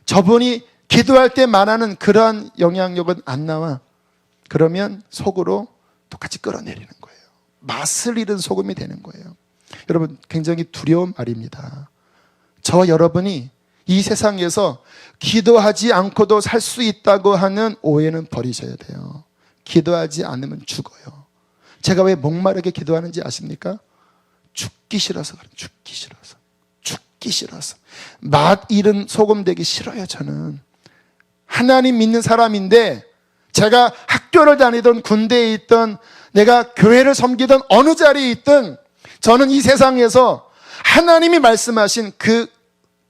저분이 기도할 때 말하는 그러한 영향력은 안 나와. 그러면 속으로 똑같이 끌어내리는 거예요. 맛을 잃은 소금이 되는 거예요. 여러분, 굉장히 두려운 말입니다. 저와 여러분이 이 세상에서 기도하지 않고도 살 수 있다고 하는 오해는 버리셔야 돼요. 기도하지 않으면 죽어요. 제가 왜 목마르게 기도하는지 아십니까? 죽기 싫어서 그래요. 죽기 싫어서. 죽기 싫어서. 맛 잃은 소금 되기 싫어요, 저는. 하나님 믿는 사람인데 제가 학교를 다니던, 군대에 있던, 내가 교회를 섬기던 어느 자리에 있든 저는 이 세상에서 하나님이 말씀하신 그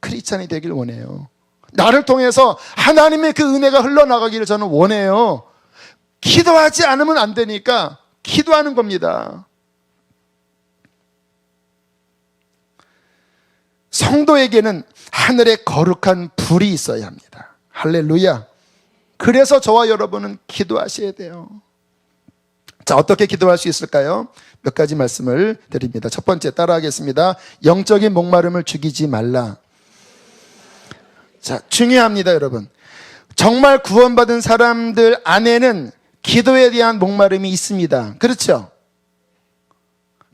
크리스찬이 되길 원해요. 나를 통해서 하나님의 그 은혜가 흘러나가기를 저는 원해요. 기도하지 않으면 안 되니까 기도하는 겁니다. 성도에게는 하늘에 거룩한 불이 있어야 합니다. 할렐루야. 그래서 저와 여러분은 기도하셔야 돼요. 자, 어떻게 기도할 수 있을까요? 몇 가지 말씀을 드립니다. 첫 번째, 따라하겠습니다. 영적인 목마름을 죽이지 말라. 자, 중요합니다, 여러분. 정말 구원받은 사람들 안에는 기도에 대한 목마름이 있습니다. 그렇죠?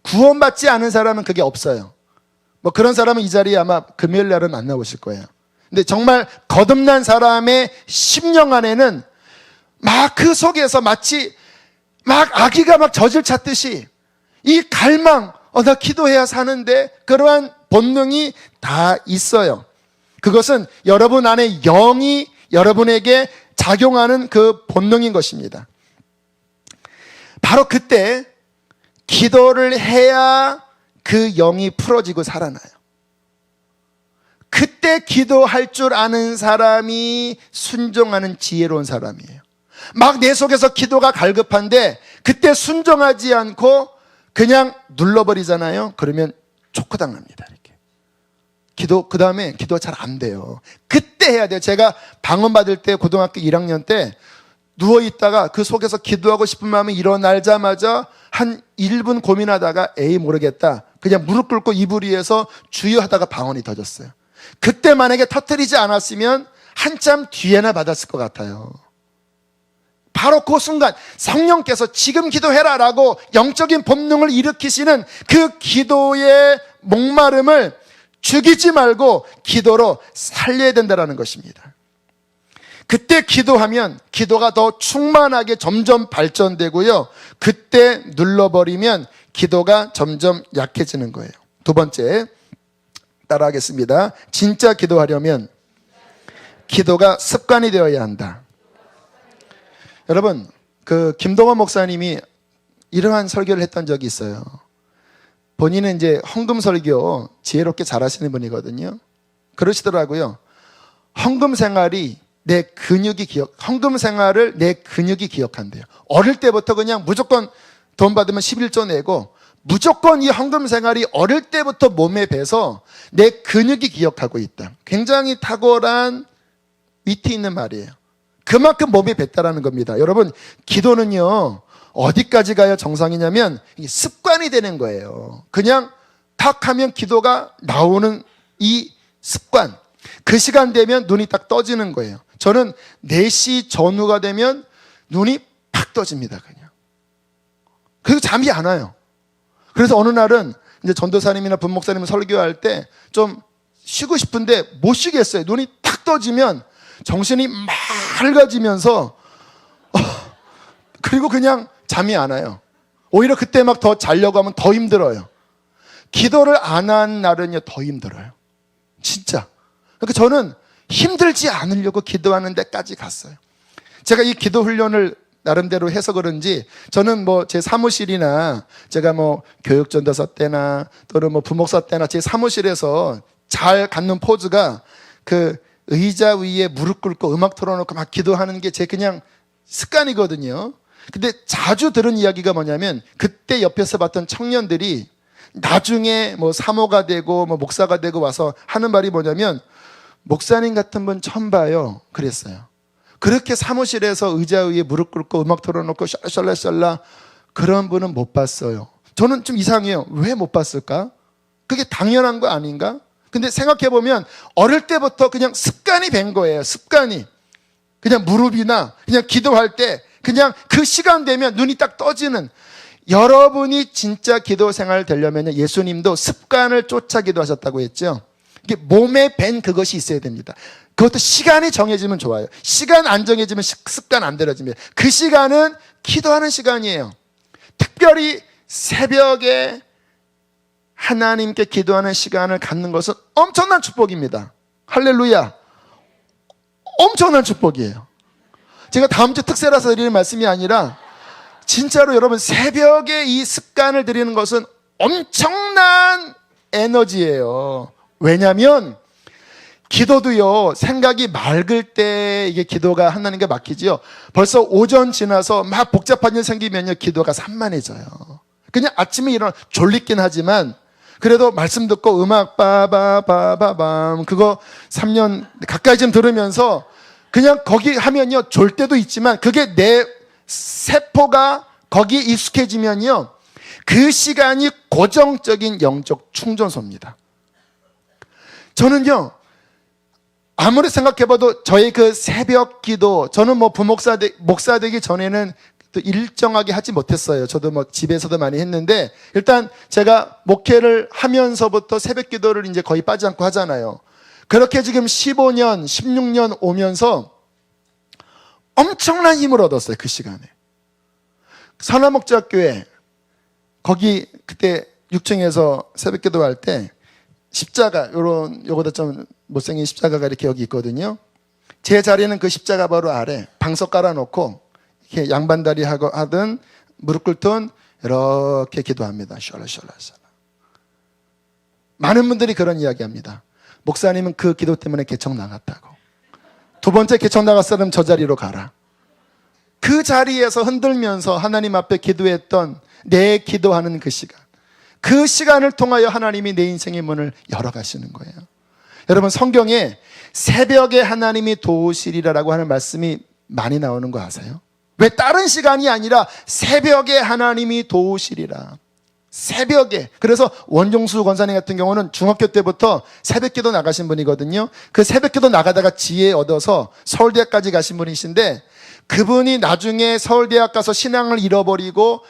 구원받지 않은 사람은 그게 없어요. 뭐 그런 사람은 이 자리에 아마 금요일 날은 안 나오실 거예요. 근데 정말 거듭난 사람의 심령 안에는 막 그 속에서 마치 막 아기가 막 젖을 찾듯이 이 갈망, 나 기도해야 사는데, 그러한 본능이 다 있어요. 그것은 여러분 안에 영이 여러분에게 작용하는 그 본능인 것입니다. 바로 그때 기도를 해야 그 영이 풀어지고 살아나요. 그때 기도할 줄 아는 사람이 순종하는 지혜로운 사람이에요. 막 내 속에서 기도가 갈급한데 그때 순종하지 않고 그냥 눌러버리잖아요. 그러면 초크당합니다. 이렇게 그 다음에 기도가 잘 안 돼요. 그때 해야 돼요. 제가 방언 받을 때 고등학교 1학년 때 누워있다가 그 속에서 기도하고 싶은 마음이 일어나자마자 한 1분 고민하다가 에이 모르겠다, 그냥 무릎 꿇고 이불 위에서 주여 하다가 방언이 터졌어요. 그때 만약에 터뜨리지 않았으면 한참 뒤에나 받았을 것 같아요. 바로 그 순간 성령께서 지금 기도해라 라고 영적인 본능을 일으키시는 그 기도의 목마름을 죽이지 말고 기도로 살려야 된다는 것입니다. 그때 기도하면 기도가 더 충만하게 점점 발전되고요, 그때 눌러버리면 기도가 점점 약해지는 거예요. 두 번째, 따라하겠습니다. 진짜 기도하려면 기도가 습관이 되어야 한다. 여러분, 그 김동원 목사님이 이러한 설교를 했던 적이 있어요. 본인은 이제 헌금 설교 지혜롭게 잘하시는 분이거든요. 그러시더라고요. 헌금 생활을 내 근육이 기억한대요. 어릴 때부터 그냥 무조건 돈 받으면 11조 내고 무조건 이 헌금 생활이 어릴 때부터 몸에 배서 내 근육이 기억하고 있다. 굉장히 탁월한 위트 있는 말이에요. 그만큼 몸이 뱄다라는 겁니다. 여러분, 기도는요, 어디까지 가야 정상이냐면 이게 습관이 되는 거예요. 그냥 탁 하면 기도가 나오는 이 습관, 그 시간 되면 눈이 딱 떠지는 거예요. 저는 4시 전후가 되면 눈이 팍 떠집니다. 그냥 그리고 잠이 안 와요. 그래서 어느 날은 이제 전도사님이나 분목사님 설교할 때 좀 쉬고 싶은데 못 쉬겠어요. 눈이 탁 떠지면 정신이 맑아지면서 그리고 그냥 잠이 안 와요. 오히려 그때 막 더 자려고 하면 더 힘들어요. 기도를 안 한 날은요, 더 힘들어요. 진짜. 그러니까 저는 힘들지 않으려고 기도하는 데까지 갔어요. 제가 이 기도 훈련을 나름대로 해서 그런지 저는 뭐 제 사무실이나 제가 뭐 교육전도사 때나 또는 뭐 부목사 때나 제 사무실에서 잘 갖는 포즈가 그 의자 위에 무릎 꿇고 음악 틀어놓고 막 기도하는 게 제 그냥 습관이거든요. 근데 자주 들은 이야기가 뭐냐면 그때 옆에서 봤던 청년들이 나중에 뭐 사모가 되고 뭐 목사가 되고 와서 하는 말이 뭐냐면 목사님 같은 분 처음 봐요. 그랬어요. 그렇게 사무실에서 의자 위에 무릎 꿇고 음악 틀어놓고 샬랄샬라 그런 분은 못 봤어요. 저는 좀 이상해요. 왜 못 봤을까? 그게 당연한 거 아닌가? 근데 생각해보면 어릴 때부터 그냥 습관이 된 거예요. 습관이. 그냥 무릎이나 그냥 기도할 때 그냥 그 시간 되면 눈이 딱 떠지는. 여러분이 진짜 기도 생활 되려면 예수님도 습관을 쫓아 기도하셨다고 했죠. 이게 몸에 밴 그것이 있어야 됩니다. 그것도 시간이 정해지면 좋아요. 시간 안 정해지면 습관 안 들어집니다. 그 시간은 기도하는 시간이에요. 특별히 새벽에 하나님께 기도하는 시간을 갖는 것은 엄청난 축복입니다. 할렐루야. 엄청난 축복이에요. 제가 다음 주 특세라서 드리는 말씀이 아니라 진짜로 여러분, 새벽에 이 습관을 드리는 것은 엄청난 에너지예요. 왜냐하면 기도도요, 생각이 맑을 때 이게 기도가 하나님께 막히지요. 벌써 오전 지나서 막 복잡한 일 생기면요, 기도가 산만해져요. 그냥 아침에 일어나 졸리긴 하지만 그래도 말씀 듣고 음악 빠바바바밤 그거 3년 가까이 좀 들으면서 그냥 거기 하면요, 졸 때도 있지만 그게 내 세포가 거기에 익숙해지면요, 그 시간이 고정적인 영적 충전소입니다. 저는요, 아무리 생각해봐도 저의 그 새벽 기도, 저는 뭐 목사 되기 전에는 또 일정하게 하지 못했어요. 저도 뭐 집에서도 많이 했는데, 일단 제가 목회를 하면서부터 새벽 기도를 이제 거의 빠지지 않고 하잖아요. 그렇게 지금 15년, 16년 오면서 엄청난 힘을 얻었어요. 그 시간에. 선화목자교회, 거기 그때 6층에서 새벽 기도할 때 십자가, 요거보다 좀 못생긴 십자가가 이렇게 여기 있거든요. 제 자리는 그 십자가 바로 아래 방석 깔아놓고 이렇게 양반다리 하든 무릎 꿇든 이렇게 기도합니다. 샬라샬라샬라. 많은 분들이 그런 이야기 합니다. 목사님은 그 기도 때문에 개척 나갔다고. 두 번째 개척 나갔으면 저 자리로 가라. 그 자리에서 흔들면서 하나님 앞에 기도했던 내 기도하는 그 시간, 그 시간을 통하여 하나님이 내 인생의 문을 열어가시는 거예요. 여러분, 성경에 새벽에 하나님이 도우시리라라고 하는 말씀이 많이 나오는 거 아세요? 왜 다른 시간이 아니라 새벽에 하나님이 도우시리라. 새벽에. 그래서 원종수 권사님 같은 경우는 중학교 때부터 새벽기도 나가신 분이거든요. 그 새벽기도 나가다가 지혜 얻어서 서울대학까지 가신 분이신데, 그분이 나중에 서울대학 가서 신앙을 잃어버리고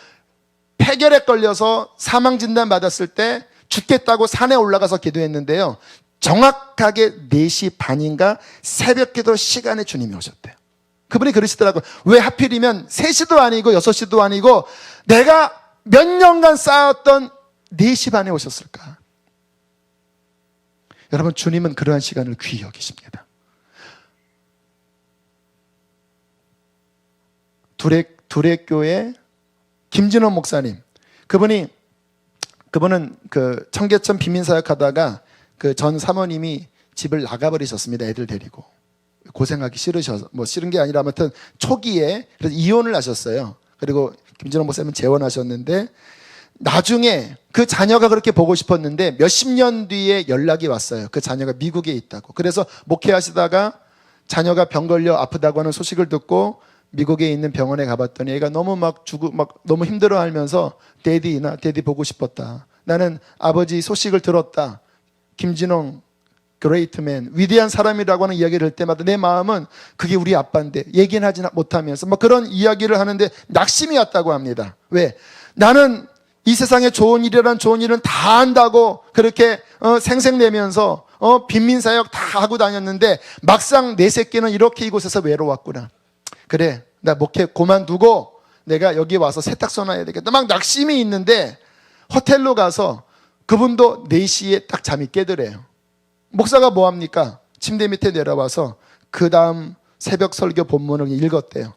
폐결에 걸려서 사망진단 받았을 때 죽겠다고 산에 올라가서 기도했는데요, 정확하게 4시 반인가 새벽기도 시간에 주님이 오셨대요. 그분이 그러시더라고요. 왜 하필이면 3시도 아니고 6시도 아니고 내가 몇 년간 쌓았던 4시 반에 오셨을까? 여러분, 주님은 그러한 시간을 귀히 여기십니다. 두레교회 김진원 목사님, 그분은 그 청계천 빈민사역 하다가 그 전 사모님이 집을 나가버리셨습니다. 애들 데리고. 고생하기 싫으셔서, 뭐 싫은 게 아니라 아무튼 초기에 그래서 이혼을 하셨어요. 그리고 김진원 목사님은 재혼하셨는데, 나중에 그 자녀가 그렇게 보고 싶었는데 몇십 년 뒤에 연락이 왔어요. 그 자녀가 미국에 있다고. 그래서 목회하시다가 자녀가 병 걸려 아프다고 하는 소식을 듣고 미국에 있는 병원에 가봤더니 애가 너무 너무 힘들어하면서 데디 보고 싶었다. 나는 아버지 소식을 들었다. 김진홍 그레이트맨, 위대한 사람이라고 하는 이야기를 할 때마다 내 마음은 그게 우리 아빠인데 얘기는 하지 못하면서 그런 이야기를 하는데 낙심이 왔다고 합니다. 왜? 나는 이 세상에 좋은 일은 다 한다고 그렇게 생색내면서 빈민사역 다 하고 다녔는데 막상 내 새끼는 이렇게 이곳에서 외로웠구나. 그래, 나 목회 그만두고 내가 여기 와서 세탁소 놔야 되겠다. 막 낙심이 있는데 호텔로 가서 그분도 4시에 딱 잠이 깨더래요. 목사가 뭐합니까? 침대 밑에 내려와서 그 다음 새벽 설교 본문을 읽었대요.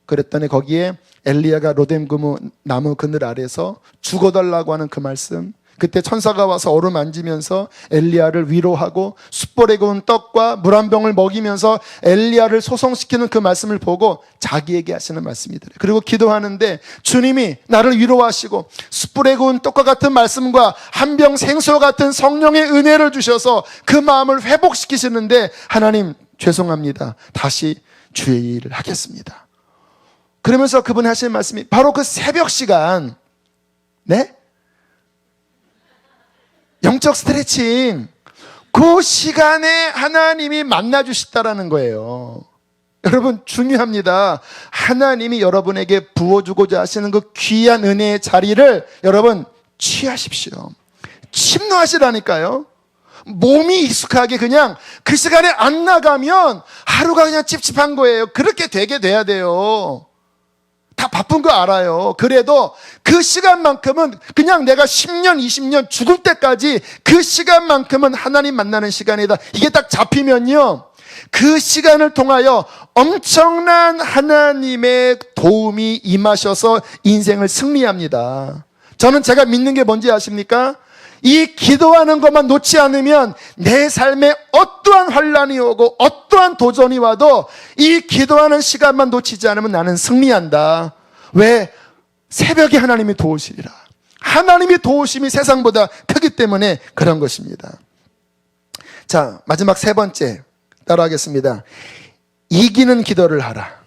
그랬더니 거기에 엘리야가 로뎀구무 나무 그늘 아래서 죽어달라고 하는 그 말씀, 그때 천사가 와서 어루만지면서 엘리야를 위로하고 숯불에 구운 떡과 물 한 병을 먹이면서 엘리야를 소송시키는 그 말씀을 보고 자기에게 하시는 말씀이더래요. 그리고 기도하는데 주님이 나를 위로하시고 숯불에 구운 떡과 같은 말씀과 한 병 생수와 같은 성령의 은혜를 주셔서 그 마음을 회복시키시는데, 하나님 죄송합니다, 다시 주의 일을 하겠습니다. 그러면서 그분이 하시는 말씀이 바로 그 새벽 시간, 네? 영적 스트레칭, 그 시간에 하나님이 만나주시다라는 거예요. 여러분, 중요합니다. 하나님이 여러분에게 부어주고자 하시는 그 귀한 은혜의 자리를 여러분 취하십시오. 침노하시라니까요. 몸이 익숙하게 그냥 그 시간에 안 나가면 하루가 그냥 찝찝한 거예요. 그렇게 되게 돼야 돼요. 다 바쁜 거 알아요. 그래도 그 시간만큼은 그냥 내가 10년, 20년 죽을 때까지 그 시간만큼은 하나님 만나는 시간이다. 이게 딱 잡히면요, 그 시간을 통하여 엄청난 하나님의 도움이 임하셔서 인생을 승리합니다. 저는 제가 믿는 게 뭔지 아십니까? 이 기도하는 것만 놓지 않으면 내 삶에 어떠한 환란이 오고 어떠한 도전이 와도 이 기도하는 시간만 놓치지 않으면 나는 승리한다. 왜? 새벽에 하나님이 도우시리라. 하나님의 도우심이 세상보다 크기 때문에 그런 것입니다. 자, 마지막 3번째 따라하겠습니다. 이기는 기도를 하라.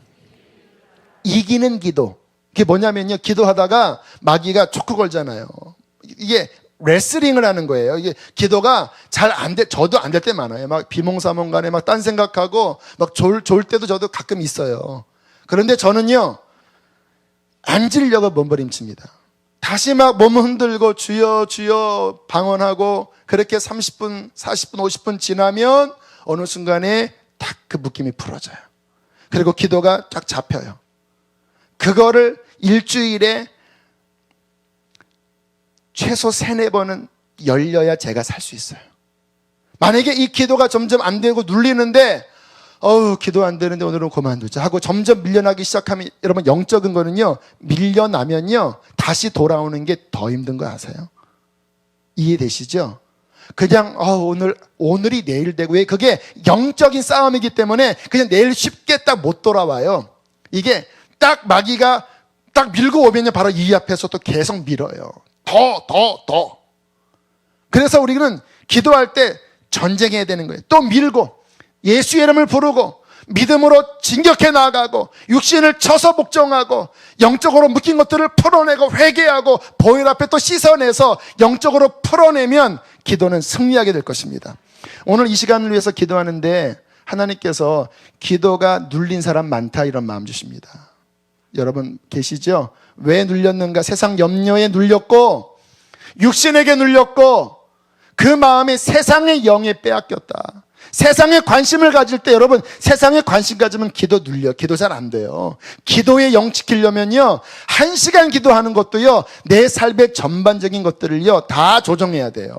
이기는 기도. 그게 뭐냐면요, 기도하다가 마귀가 초크 걸잖아요. 이게 레슬링을 하는 거예요. 이게 기도가 잘 안 돼, 저도 안 될 때 많아요. 막 비몽사몽간에 막 딴 생각하고 막 졸 때도 저도 가끔 있어요. 그런데 저는요, 앉으려고 몸부림칩니다. 다시 막 몸을 흔들고 주여 주여 방언하고 그렇게 30분, 40분, 50분 지나면 어느 순간에 딱 그 묶임이 풀어져요. 그리고 기도가 쫙 잡혀요. 그거를 일주일에 최소 3-4번은 열려야 제가 살 수 있어요. 만약에 이 기도가 점점 안 되고 눌리는데 기도 안 되는데 오늘은 그만두자 하고 점점 밀려나기 시작하면, 여러분, 영적인 거는요, 밀려나면요 다시 돌아오는 게 더 힘든 거 아세요? 이해되시죠? 그냥 오늘이 내일 되고, 왜? 그게 영적인 싸움이기 때문에 그냥 내일 쉽게 딱 못 돌아와요. 이게 딱 마귀가 딱 밀고 오면요, 바로 이 앞에서 또 계속 밀어요. 더. 그래서 우리는 기도할 때 전쟁해야 되는 거예요. 또 밀고 예수의 이름을 부르고 믿음으로 진격해 나가고 육신을 쳐서 복종하고 영적으로 묶인 것들을 풀어내고 회개하고 보혈 앞에 또 씻어내서 영적으로 풀어내면 기도는 승리하게 될 것입니다. 오늘 이 시간을 위해서 기도하는데 하나님께서 기도가 눌린 사람 많다, 이런 마음 주십니다. 여러분 계시죠? 왜 눌렸는가? 세상 염려에 눌렸고 육신에게 눌렸고 그 마음이 세상의 영에 빼앗겼다. 세상에 관심을 가질 때, 여러분, 세상에 관심 가지면 기도 눌려. 기도 잘 안 돼요. 기도의 영 지키려면요, 1시간 기도하는 것도요, 내 삶의 전반적인 것들을요, 다 조정해야 돼요.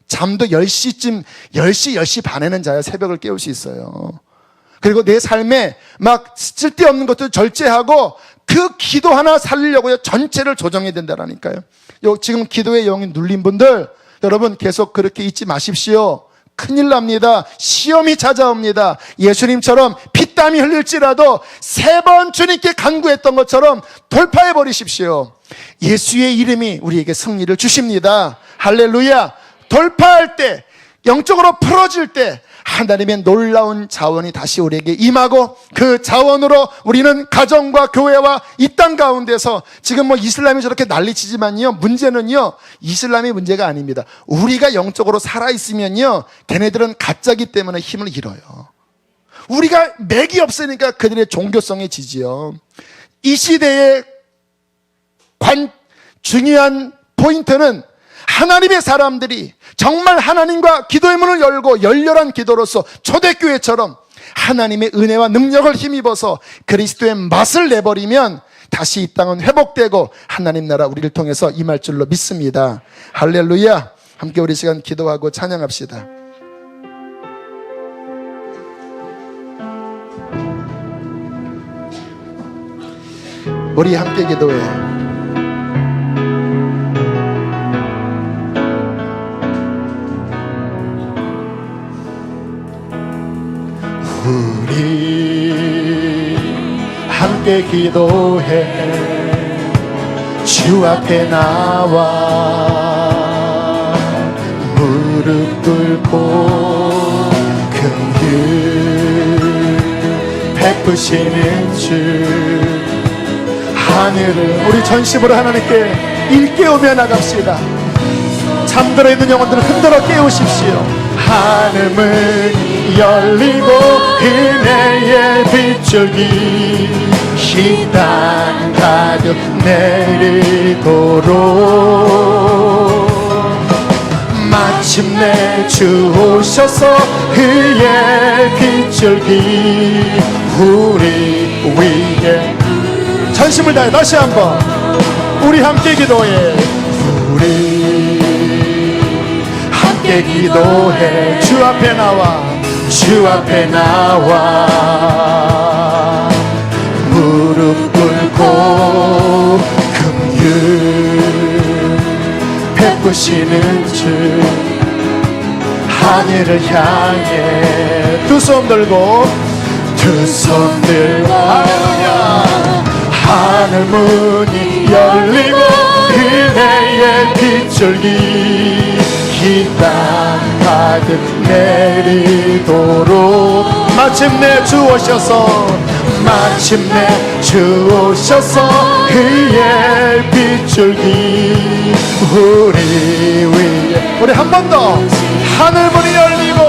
잠도 10시쯤, 10시 반에는 자야 새벽을 깨울 수 있어요. 그리고 내 삶에 막 쓸데없는 것들 절제하고 그 기도 하나 살리려고요, 전체를 조정해야 된다라니까요. 지금 기도의 영이 눌린 분들, 여러분 계속 그렇게 잊지 마십시오. 큰일 납니다. 시험이 찾아옵니다. 예수님처럼 피땀이 흘릴지라도 3번 주님께 간구했던 것처럼 돌파해 버리십시오. 예수의 이름이 우리에게 승리를 주십니다. 할렐루야. 돌파할 때, 영적으로 풀어질 때 하나님의 놀라운 자원이 다시 우리에게 임하고 그 자원으로 우리는 가정과 교회와 이 땅 가운데서, 지금 이슬람이 저렇게 난리치지만요, 문제는요 이슬람이 문제가 아닙니다. 우리가 영적으로 살아있으면요, 걔네들은 가짜기 때문에 힘을 잃어요. 우리가 맥이 없으니까 그들의 종교성에 지지요. 이 시대의 중요한 포인트는 하나님의 사람들이 정말 하나님과 기도의 문을 열고 열렬한 기도로서 초대교회처럼 하나님의 은혜와 능력을 힘입어서 그리스도의 맛을 내버리면 다시 이 땅은 회복되고 하나님 나라 우리를 통해서 임할 줄로 믿습니다. 할렐루야. 함께 우리 시간 기도하고 찬양합시다. 우리 함께 기도해. 우리 함께 기도해. 주 앞에 나와 무릎 꿇고 긍휼 베푸시는 주 하늘을 우리 전심으로 하나님께 일깨우며 나갑시다. 잠들어 있는 영혼들을 흔들어 깨우십시오. 하늘문 열리고 은혜의 빗줄기 이 땅 가득 내리도록 마침내 주 오셔서 그의 빗줄기 우리 위에 전심을 다해 다시 한번 우리 함께 기도해. 우리 함께 기도해. 주 앞에 나와 주 앞에 나와 무릎 꿇고 긍휼 베푸시는 주 하늘을 향해 두 손 들고 할렐루야. 하늘 문이 열리고 은혜의 빗줄기 이 땅 가득 내리도록 마침내 주 오셔서 그의 빗줄기 우리 위에 우리 한 번 더 하늘 문이 열리고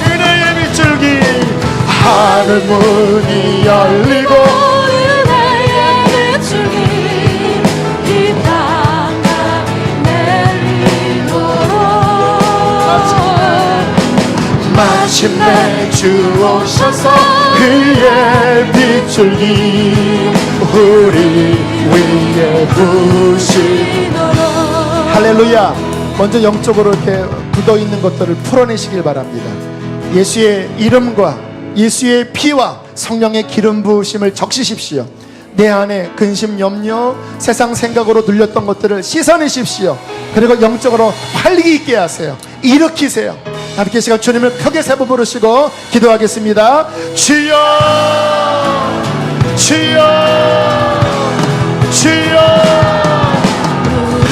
은혜의 빗줄기 하늘 문이 열리고 마침내 주 오셔서 그의 빗줄기 우리 위에 부시도록 할렐루야. 먼저 영적으로 이렇게 굳어있는 것들을 풀어내시길 바랍니다. 예수의 이름과 예수의 피와 성령의 기름 부으심을 적시십시오. 내 안에 근심, 염려, 세상 생각으로 눌렸던 것들을 씻어내십시오. 그리고 영적으로 활기 있게 하세요. 일으키세요. 함께 시간 주님을 크게 세 번 부르시고 기도하겠습니다. 주여, 주여, 주여.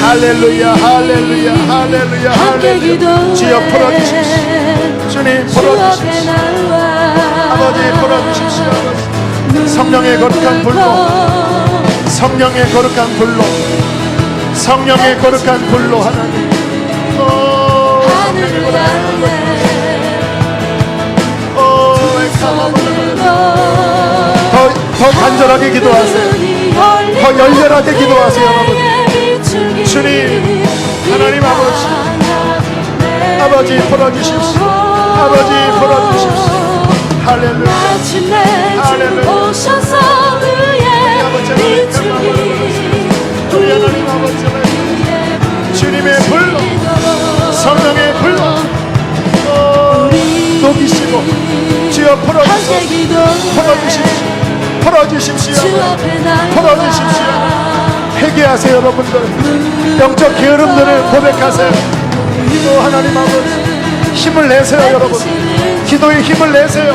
할렐루야, 할렐루야, 할렐루야, 할렐루야. 주여 풀어주십시오. 주님 풀어주십시오. 아버지 풀어주십시오. 성령의 거룩한 불로, 성령의 거룩한 불로, 성령의 거룩한 불로 하나님. 성령의 거룩한 불로. 더 간절하게 기도하세요. 더 열렬하게 기도하세요. 아버지 주님, 하나님 아버지, 아버지 풀어주십시오. 아버지 풀어주십시오. 할렐루야, 할렐루야. 오셔서 의의 비추기 우리 하나님 아버지를 주님의 불로, 성령의 불로 녹이시고 주여 풀어주십시오. 풀어주십시오. 풀어주십시오. 풀어주십시오. 회개하세요. 여러분들 영적 게으름들을 고백하세요. 또 하나님 아버지 힘을 내세요. 여러분 기도에 힘을 내세요.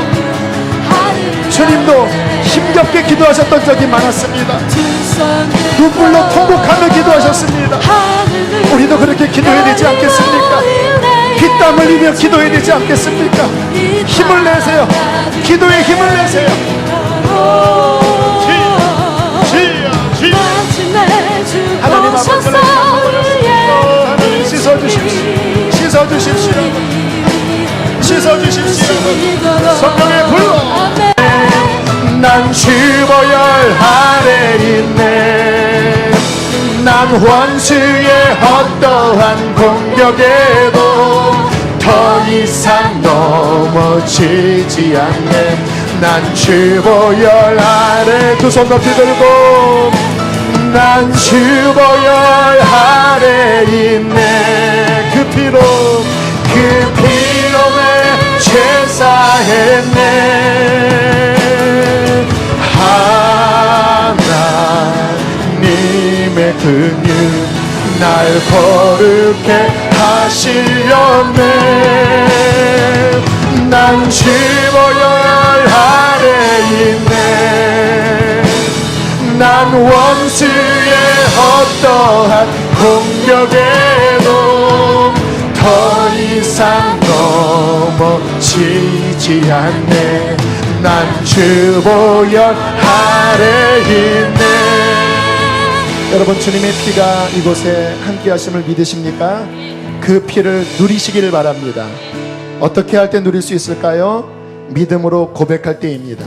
주님도 힘겹게 기도하셨던 적이 많았습니다. 눈물로 통곡하며 기도하셨습니다. 우리도 그렇게 기도해야 되지 않겠습니까? 피땀 흘리며 기도해야 되지 않겠습니까? 힘을 내세요. 기도에 힘을 내세요. 하나님 아버지를 하나님 씻어주십시오. 씻어주십시오. 씻어주십시오. 성령의 불로. 난 주보혈 아래 있네. 난 원수의 어떠한 공격에도 더 이상 넘어지지 않네. 난 주보혈 아래 두 손 높이 들고 난 주보혈 아래 있네. 그 피로 내 죄 사했네. 하나님의 근육 날 거룩해 하시려네. 난 주보혈 아래 있네. 난 원수의 어떠한 공격에도 더 이상 넘어지지 않네. 난 주보혈 아래 있네. 여러분 주님의 피가 이곳에 함께 하심을 믿으십니까? 그 피를 누리시기를 바랍니다. 어떻게 할 때 누릴 수 있을까요? 믿음으로 고백할 때입니다.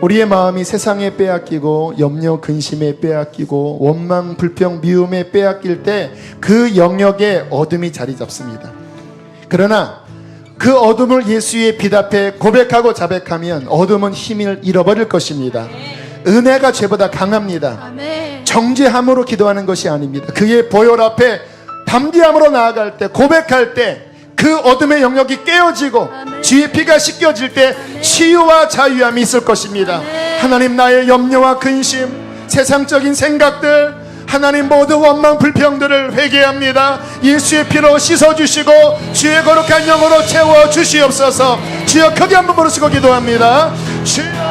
우리의 마음이 세상에 빼앗기고 염려 근심에 빼앗기고 원망 불평 미움에 빼앗길 때 그 영역에 어둠이 자리 잡습니다. 그러나 그 어둠을 예수의 빛 앞에 고백하고 자백하면 어둠은 힘을 잃어버릴 것입니다. 은혜가 죄보다 강합니다. 정죄함으로 기도하는 것이 아닙니다. 그의 보혈 앞에 담대함으로 나아갈 때, 고백할 때 그 어둠의 영역이 깨어지고 주의 피가 씻겨질 때 치유와 자유함이 있을 것입니다. 하나님, 나의 염려와 근심, 세상적인 생각들, 하나님 모두 원망 불평들을 회개합니다. 예수의 피로 씻어주시고 주의 거룩한 영으로 채워주시옵소서. 주여 크게 한번 부르시고 기도합니다. 주여.